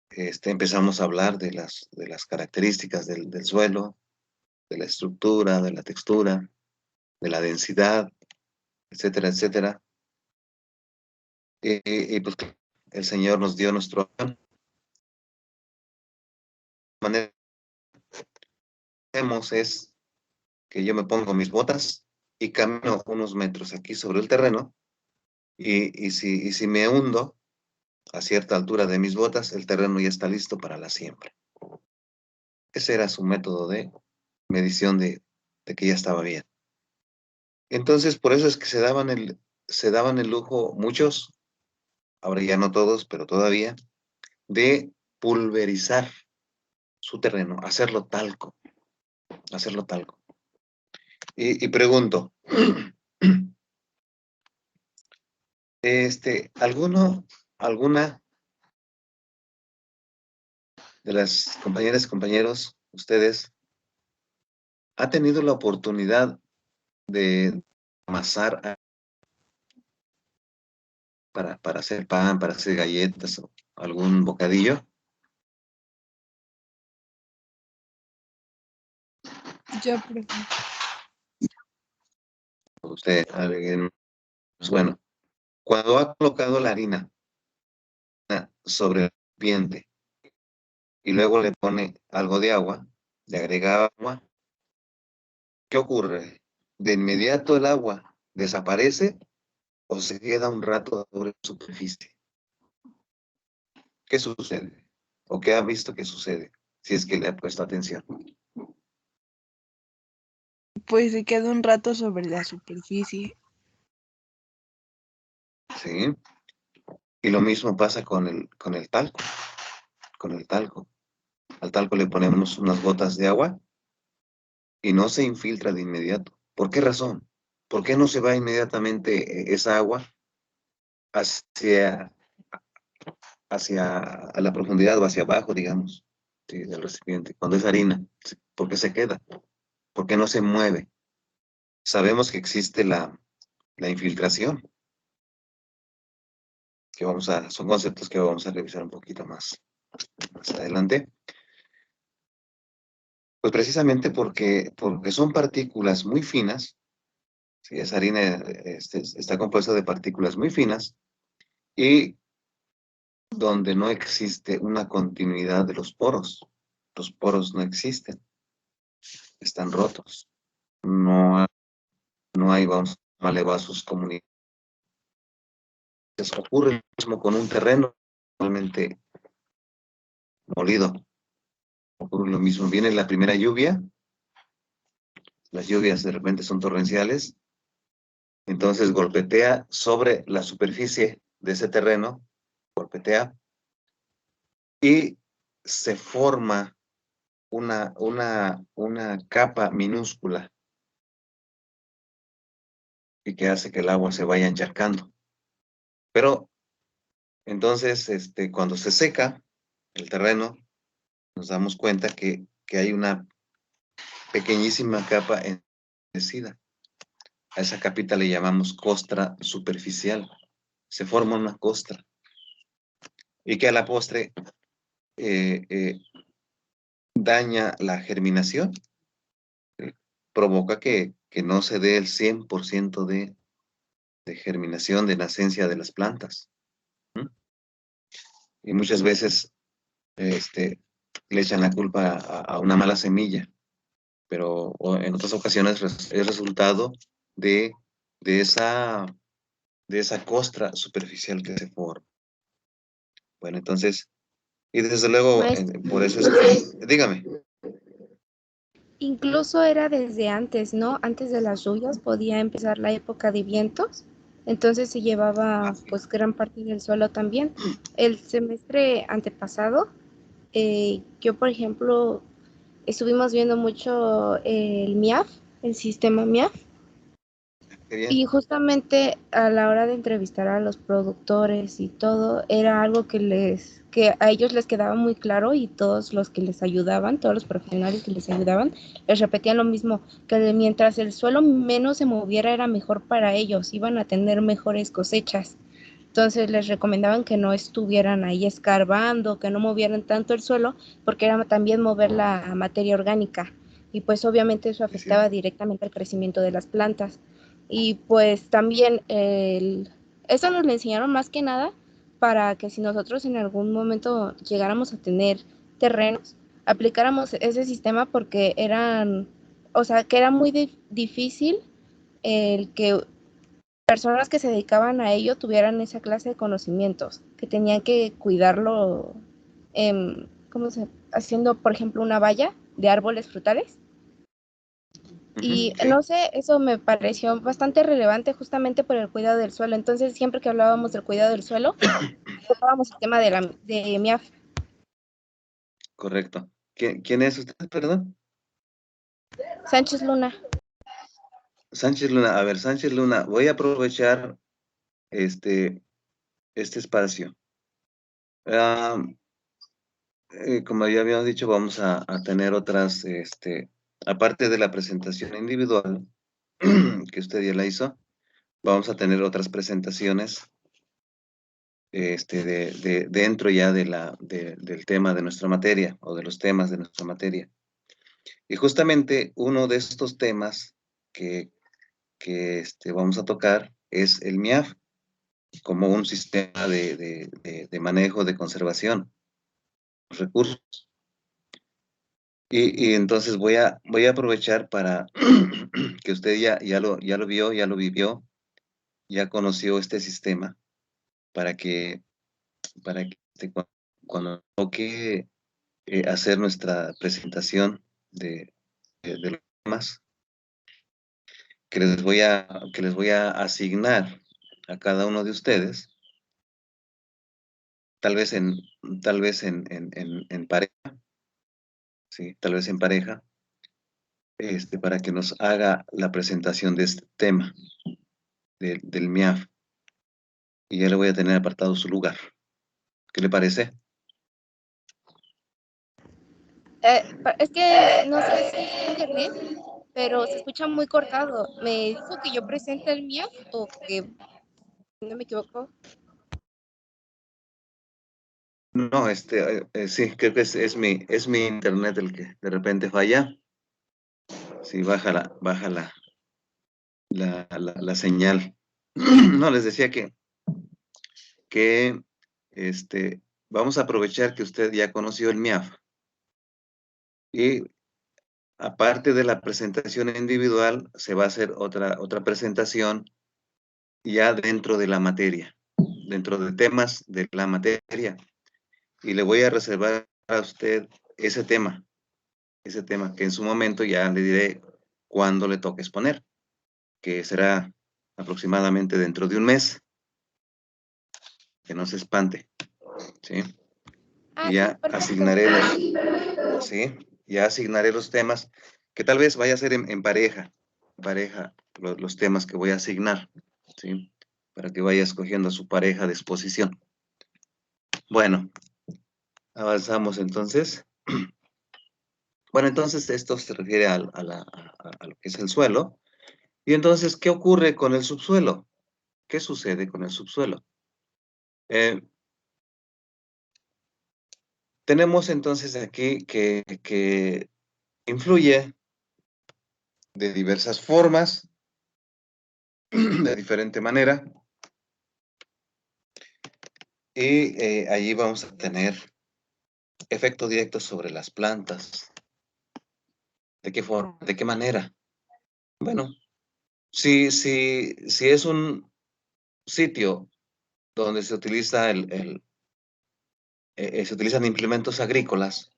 empezamos a hablar de las características del suelo, de la estructura, de la textura, de la densidad, etcétera, etcétera. Y pues el Señor nos dio nuestro manera que hacemos es que yo me pongo mis botas y camino unos metros aquí sobre el terreno y si me hundo a cierta altura de mis botas, el terreno ya está listo para la siembra. Ese era su método de medición de que ya estaba bien. Entonces, por eso es que se daban el lujo, muchos, ahora ya no todos, pero todavía, de pulverizar su terreno, hacerlo talco. Y pregunto, alguna de las compañeras y compañeros, ustedes, ha tenido la oportunidad de amasar para hacer pan, para hacer galletas o algún bocadillo? Yo, por ejemplo. Usted, alguien, pues bueno, cuando ha colocado la harina sobre el recipiente y luego le pone algo de agua, le agrega agua, ¿qué ocurre? ¿De inmediato el agua desaparece o se queda un rato sobre la superficie? ¿Qué sucede? ¿O qué ha visto que sucede? Si es que le ha puesto atención. Pues se queda un rato sobre la superficie. ¿Sí? Y lo mismo pasa con el talco. Al talco le ponemos unas gotas de agua y no se infiltra de inmediato. ¿Por qué razón? ¿Por qué no se va inmediatamente esa agua hacia a la profundidad o hacia abajo, digamos, ¿sí? Del recipiente? Cuando es harina, ¿por qué se queda? ¿Por qué no se mueve? sabemos que existe la infiltración, son conceptos que vamos a revisar un poquito más adelante. Pues precisamente porque son partículas muy finas, ¿sí? Esa harina está compuesta de partículas muy finas y donde no existe una continuidad de los poros. Los poros no existen, están rotos. No hay, vamos, vasos comunitarios. Ocurre lo mismo con un terreno totalmente molido. Ocurre lo mismo. Viene la primera lluvia, las lluvias de repente son torrenciales, entonces golpetea sobre la superficie de ese terreno, golpetea, y se forma una capa minúscula y que hace que el agua se vaya encharcando. Pero entonces, cuando se seca el terreno, nos damos cuenta que hay una pequeñísima capa endurecida. A esa capita le llamamos costra superficial. Se forma una costra. Y que a la postre daña la germinación, provoca que no se dé el 100% de germinación, de nacencia de las plantas. Y muchas veces le echan la culpa a una mala semilla, pero en otras ocasiones es resultado de esa costra superficial que se forma. Bueno, entonces, y desde luego, Maestro, por eso es, dígame. incluso era desde antes, ¿no? Antes de las lluvias podía empezar la época de vientos, entonces se llevaba pues gran parte del suelo también. El semestre antepasado, yo por ejemplo, estuvimos viendo mucho el MIAF, el sistema MIAF, Qué bien. y justamente a la hora de entrevistar a los productores y todo, era algo que a ellos les quedaba muy claro, y todos los que les ayudaban, todos los profesionales que les ayudaban, les repetían lo mismo, que mientras el suelo menos se moviera era mejor para ellos, iban a tener mejores cosechas. Entonces les recomendaban que no estuvieran ahí escarbando, que no movieran tanto el suelo, porque era también mover la materia orgánica. Y pues obviamente eso afectaba directamente al crecimiento de las plantas. Y pues también eso nos lo enseñaron más que nada para que si nosotros en algún momento llegáramos a tener terrenos, aplicáramos ese sistema, porque que era muy difícil el que personas que se dedicaban a ello tuvieran esa clase de conocimientos, que tenían que cuidarlo, haciendo, por ejemplo, una valla de árboles frutales. Y Sí. no sé, eso me pareció bastante relevante justamente por el cuidado del suelo. Entonces, siempre que hablábamos del cuidado del suelo, tocábamos el tema de MIAF. Correcto. ¿Quién es usted, perdón? Sánchez Luna. Sánchez Luna. A ver, Sánchez Luna, voy a aprovechar este espacio. Como ya habíamos dicho, vamos a tener otras, aparte de la presentación individual que usted ya la hizo, vamos a tener otras presentaciones dentro ya del tema de nuestra materia, o de los temas de nuestra materia. Y justamente uno de estos temas que vamos a tocar es el MIAF, como un sistema de manejo de conservación de los recursos. Y entonces voy a aprovechar para que usted ya lo vio, ya lo vivió, ya conoció este sistema, para que cuando toque hacer nuestra presentación de los temas que les voy a asignar a cada uno de ustedes, tal vez en pareja, ¿sí? Tal vez en pareja, para que nos haga la presentación de este tema, del MIAF. Y ya le voy a tener apartado su lugar. ¿Qué le parece? Es que no sé si es internet, pero se escucha muy cortado. ¿Me dijo que yo presente el MIAF o que no me equivoco? No, sí, creo que es mi internet el que de repente falla. Sí, baja la señal. No, les decía que vamos a aprovechar que usted ya conoció el MIAF. Y aparte de la presentación individual, se va a hacer otra presentación ya dentro de la materia, dentro de temas de la materia. Y le voy a reservar a usted ese tema que en su momento ya le diré cuándo le toque exponer, que será aproximadamente dentro de un mes, que no se espante, ¿sí? Ah, Y sí, ya perfecto. ¿sí? Ya asignaré los temas, que tal vez vaya a ser en pareja, los temas que voy a asignar, ¿sí? Para que vaya escogiendo a su pareja de exposición. Bueno, avanzamos entonces. Bueno, entonces esto se refiere a lo que es el suelo. Y entonces, ¿qué ocurre con el subsuelo? ¿Qué sucede con el subsuelo? Tenemos entonces aquí que influye de diversas formas, de diferente manera, y allí vamos a tener efectos directos sobre las plantas. ¿De qué forma? ¿De qué manera? Bueno, si es un sitio donde se utiliza se utilizan implementos agrícolas,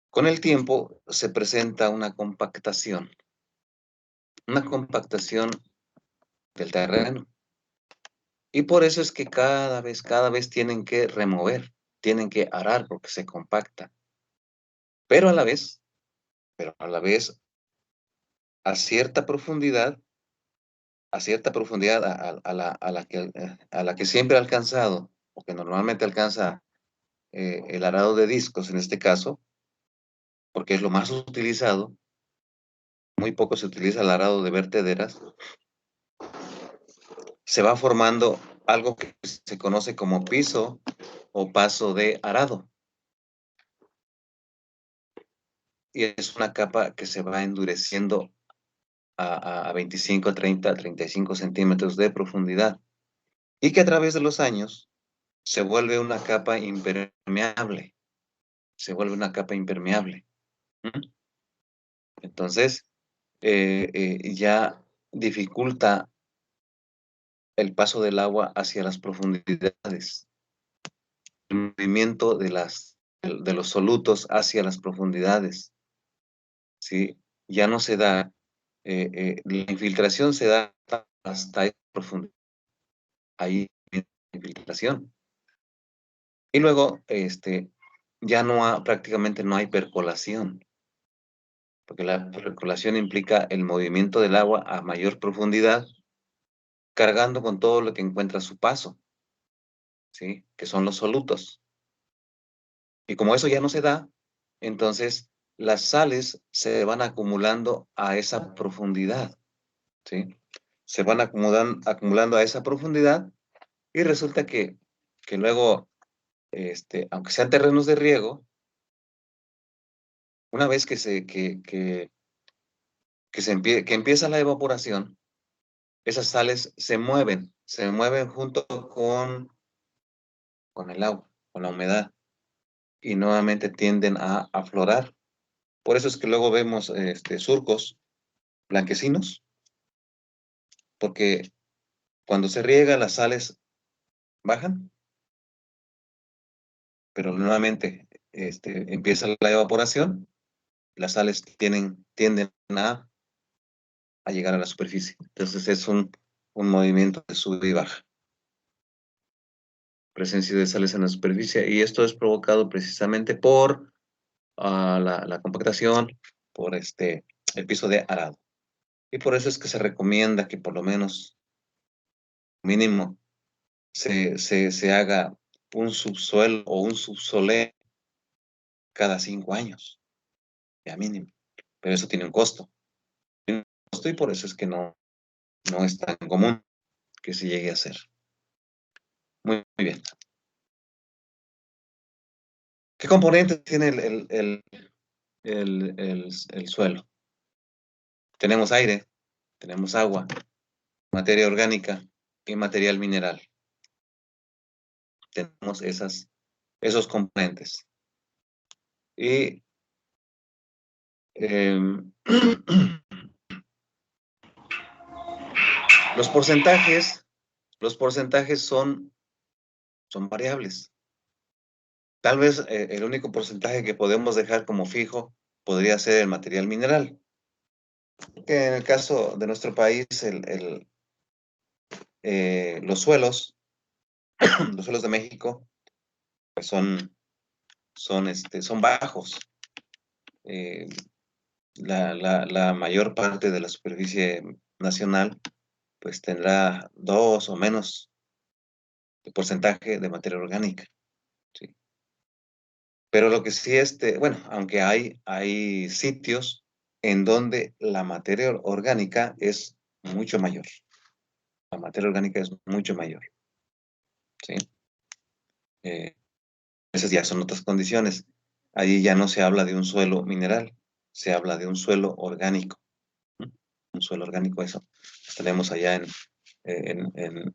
con el tiempo se presenta una compactación del terreno. Y por eso es que cada vez tienen que remover, tienen que arar porque se compacta. Pero a la vez, a cierta profundidad, a la que siempre ha alcanzado, o que normalmente alcanza el arado de discos en este caso, porque es lo más utilizado, muy poco se utiliza el arado de vertederas, se va formando algo que se conoce como piso o paso de arado. Y es una capa que se va endureciendo a 25, 30, 35 centímetros de profundidad y que a través de los años se vuelve una capa impermeable. Se vuelve una capa impermeable. ¿Mm? Entonces, ya dificulta el paso del agua hacia las profundidades, el movimiento de los solutos hacia las profundidades, ¿sí? Ya no se da, la infiltración se da hasta esa profundidad, ahí viene la infiltración. Y luego, prácticamente no hay percolación, porque la percolación implica el movimiento del agua a mayor profundidad, cargando con todo lo que encuentra a su paso, ¿sí? Que son los solutos. Y como eso ya no se da, entonces las sales se van acumulando a esa profundidad, ¿sí? Se van acumulando a esa profundidad y resulta que luego, aunque sean terrenos de riego, una vez que empieza la evaporación, esas sales se mueven junto con el agua, con la humedad, y nuevamente tienden a aflorar. Por eso es que luego vemos surcos blanquecinos, porque cuando se riega las sales bajan, pero nuevamente empieza la evaporación, las sales tienden a llegar a la superficie. Entonces es un movimiento de sube y baja. Presencia de sales en la superficie, y esto es provocado precisamente por la compactación, por el piso de arado. Y por eso es que se recomienda que por lo menos mínimo se haga un subsuelo o un subsolé cada 5 años, ya mínimo. pero eso tiene un costo. Y por eso es que no es tan común que se llegue a hacer. Muy bien. ¿Qué componentes tiene el suelo? Tenemos aire, tenemos agua, materia orgánica y material mineral. Tenemos esos componentes. Y los porcentajes son variables. Tal vez el único porcentaje que podemos dejar como fijo podría ser el material mineral. Que en el caso de nuestro país, los suelos de México, pues son bajos. La mayor parte de la superficie nacional, pues tendrá 2 o menos de porcentaje de materia orgánica. ¿Sí? Pero lo que sí, bueno, aunque hay sitios en donde la materia orgánica es mucho mayor. La materia orgánica es mucho mayor. ¿Sí? Esas ya son otras condiciones. Ahí ya no se habla de un suelo mineral, se habla de un suelo orgánico. ¿Mm? Un suelo orgánico, eso. Tenemos allá en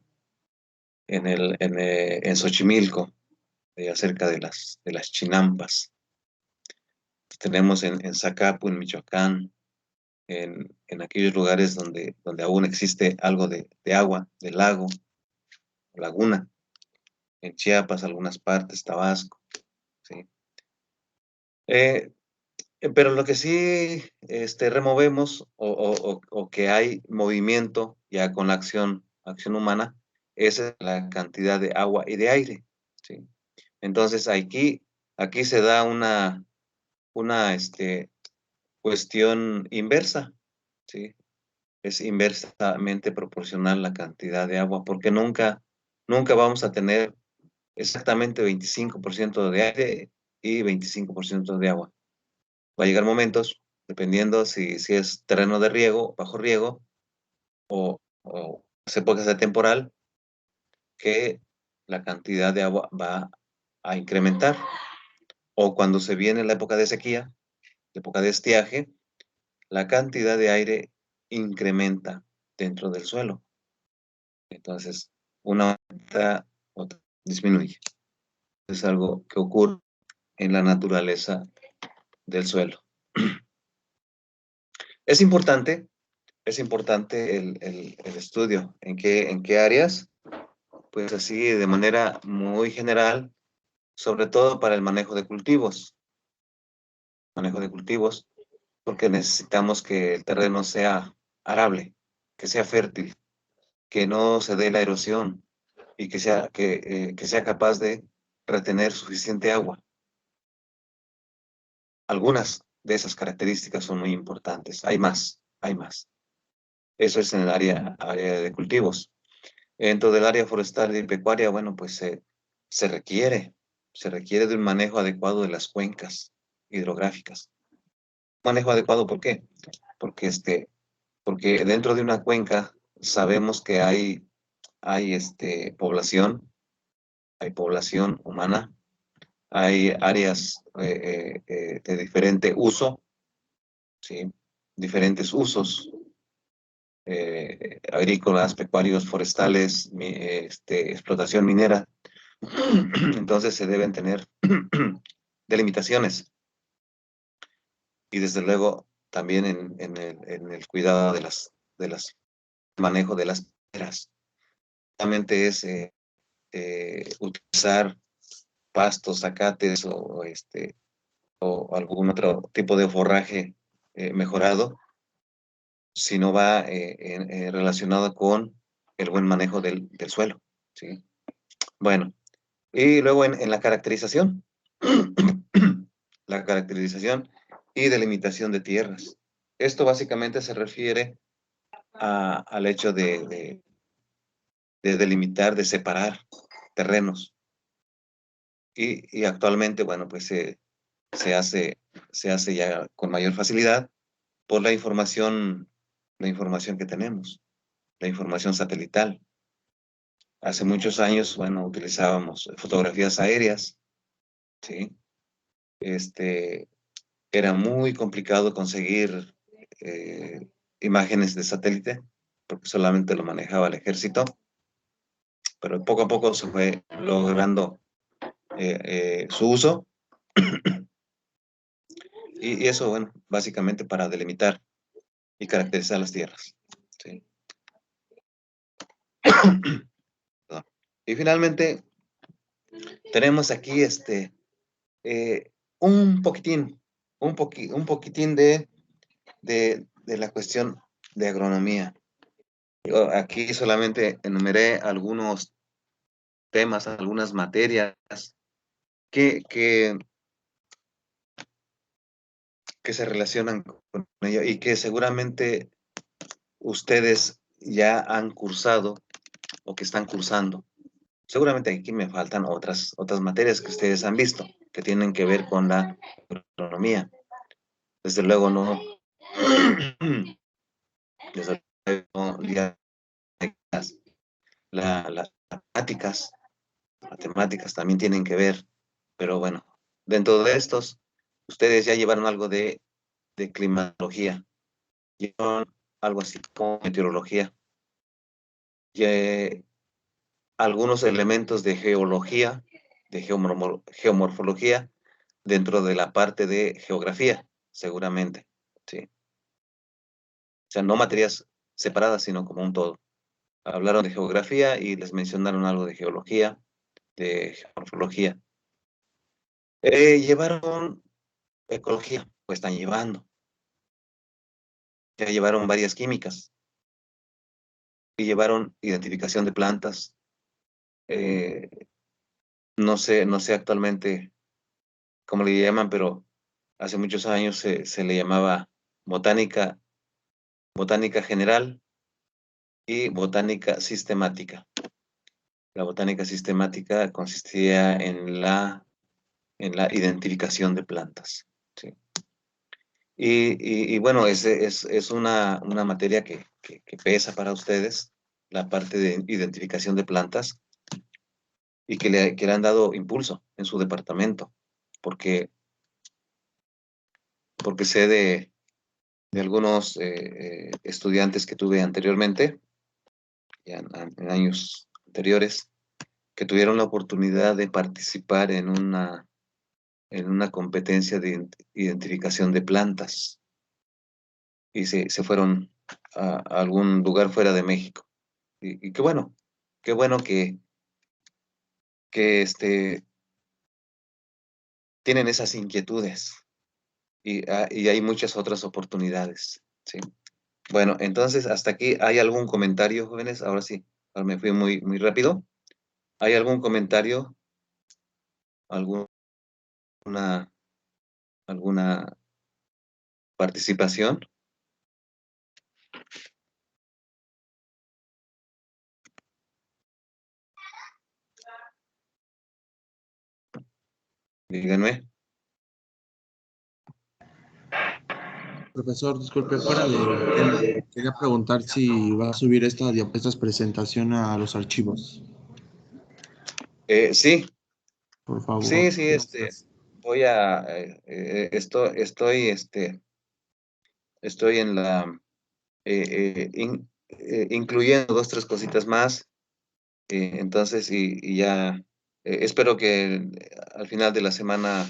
Xochimilco, allá cerca de las Chinampas. Tenemos en Zacapu, en Michoacán, en aquellos lugares donde aún existe algo de agua, de lago, laguna. En Chiapas, algunas partes, Tabasco. ¿Sí? Pero lo que sí removemos o que hay movimiento ya con la acción humana es la cantidad de agua y de aire. ¿Sí? Entonces aquí se da una cuestión inversa. ¿Sí? Es inversamente proporcional la cantidad de agua, porque nunca vamos a tener exactamente 25% de aire y 25% de agua. Va a llegar momentos, dependiendo si es terreno de riego, bajo riego, o las épocas de temporal, que la cantidad de agua va a incrementar. O cuando se viene la época de sequía, la época de estiaje, la cantidad de aire incrementa dentro del suelo. Entonces, una aumenta, otra disminuye. Es algo que ocurre en la naturaleza del suelo. Es importante el estudio. ¿En qué áreas? Pues así, de manera muy general, sobre todo para el manejo de cultivos. Porque necesitamos que el terreno sea arable, que sea fértil, que no se dé la erosión y que sea capaz de retener suficiente agua. Algunas de esas características son muy importantes. Hay más. Eso es en el área de cultivos. Dentro del área forestal y pecuaria, bueno, pues se requiere de un manejo adecuado de las cuencas hidrográficas. Manejo adecuado, ¿por qué? Porque dentro de una cuenca sabemos que hay población humana, hay áreas de diferente uso, ¿sí? Diferentes usos, agrícolas, pecuarios, forestales, explotación minera. Entonces se deben tener delimitaciones. Y desde luego también en el cuidado de las manejo de las praderas. Solamente es utilizar pastos, zacates o algún otro tipo de forraje mejorado, si no va relacionado con el buen manejo del suelo. ¿Sí? Bueno, y luego en la caracterización, la caracterización y delimitación de tierras. Esto básicamente se refiere al hecho de delimitar, de separar terrenos. Y actualmente, bueno, pues se hace ya con mayor facilidad por la información que tenemos, la información satelital. Hace muchos años, bueno, utilizábamos fotografías aéreas, ¿sí? Era muy complicado conseguir imágenes de satélite, porque solamente lo manejaba el ejército, pero poco a poco se fue logrando su uso, y eso, bueno, básicamente para delimitar y caracterizar las tierras, ¿sí? Y finalmente, tenemos aquí un poquitín de la cuestión de agronomía. Yo aquí solamente enumeré algunos temas, algunas materias que, que, que se relacionan con ello y que seguramente ustedes ya han cursado o que están cursando. Seguramente aquí me faltan otras materias que ustedes han visto, que tienen que ver con la agronomía. Desde luego no, desde luego no, ya las matemáticas también tienen que ver, pero bueno, dentro de estos, ustedes ya llevaron algo de climatología, llevaron algo así como meteorología, y, algunos elementos de geología, de geomorfología, dentro de la parte de geografía, seguramente, ¿sí? O sea, no materias separadas, sino como un todo. Hablaron de geografía y les mencionaron algo de geología, de geomorfología. Llevaron ecología, pues están llevando. Ya llevaron varias químicas y llevaron identificación de plantas. Eh, no sé actualmente cómo le llaman, pero hace muchos años se le llamaba botánica general y botánica sistemática. La botánica sistemática consistía en la identificación de plantas, ¿sí? Y bueno, es una materia que pesa para ustedes, la parte de identificación de plantas, y que le han dado impulso en su departamento, porque sé de algunos estudiantes que tuve anteriormente, ya en años anteriores, que tuvieron la oportunidad de participar en una competencia de identificación de plantas y se fueron a algún lugar fuera de México. Y qué bueno que tienen esas inquietudes y hay muchas otras oportunidades, ¿sí? Bueno, entonces hasta aquí, ¿hay algún comentario, jóvenes? Ahora sí, ahora me fui muy rápido. ¿Hay algún comentario? ¿Alguna participación? Díganme. Profesor, disculpe, fuera del tema, quería preguntar si va a subir esta presentación a los archivos. Sí, Por favor. sí, Gracias. voy a, estoy en la, incluyendo 2, 3 cositas más, entonces, y ya, espero que al final de la semana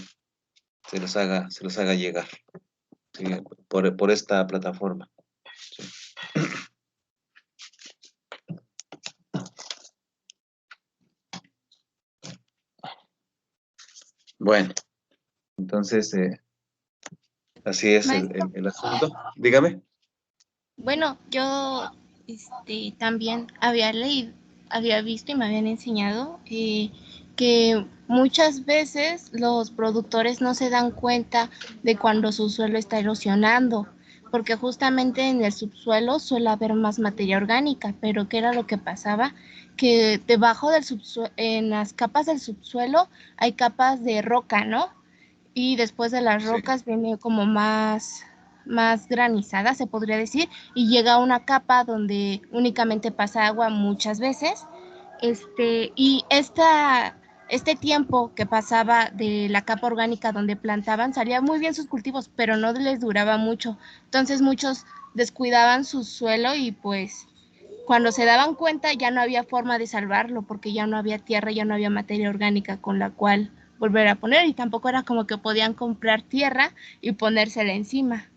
se los haga llegar, ¿sí? Por esta plataforma. ¿Sí? Bueno, entonces, así es Maestro, el asunto. Dígame. bueno, yo también había leído, había visto y me habían enseñado que muchas veces los productores no se dan cuenta de cuando su suelo está erosionando, porque justamente en el subsuelo suele haber más materia orgánica, pero ¿qué era lo que pasaba? Que debajo del subsuelo, en las capas del subsuelo hay capas de roca, ¿no? Y después de las Sí. rocas viene como más más granizada, se podría decir, y llega a una capa donde únicamente pasa agua muchas veces. Y este tiempo que pasaba de la capa orgánica donde plantaban, salían muy bien sus cultivos, pero no les duraba mucho. Entonces muchos descuidaban su suelo y pues cuando se daban cuenta ya no había forma de salvarlo porque ya no había tierra, ya no había materia orgánica con la cual volver a poner y tampoco era como que podían comprar tierra y ponérsela encima.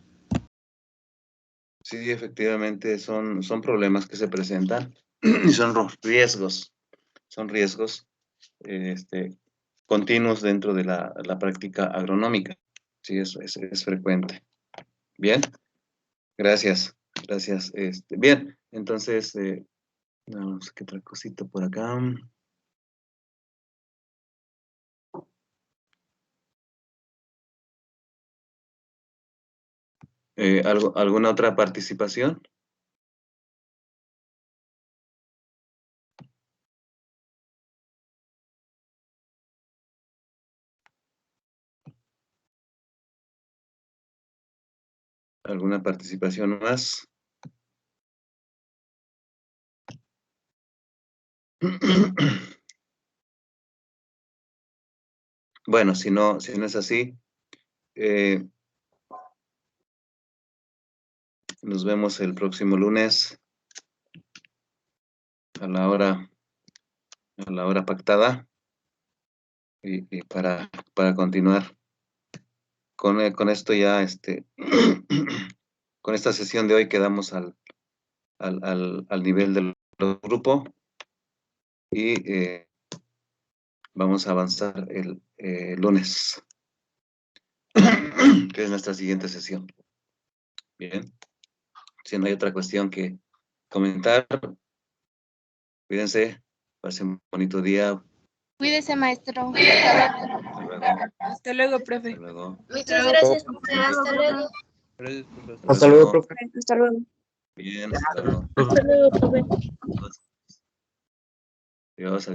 Sí, efectivamente son problemas que se presentan y son riesgos continuos dentro de la práctica agronómica. Sí, eso es frecuente. Bien, gracias. Bien, entonces, vamos, ¿qué otra cosita por acá? ¿Alguna otra participación? ¿Alguna participación más? Bueno, si no es así, nos vemos el próximo lunes a la hora pactada y para continuar con esto ya, con esta sesión de hoy quedamos al nivel del grupo y vamos a avanzar el lunes, que es nuestra siguiente sesión. Bien, si no hay otra cuestión que comentar, cuídense, pasen un bonito día. Cuídese, maestro. Hasta luego. Hasta luego, profe. Hasta luego. Muchas gracias, profe. Hasta luego. Hasta luego, profe. Hasta luego. Bien, hasta luego. Hasta luego, profe. Adiós.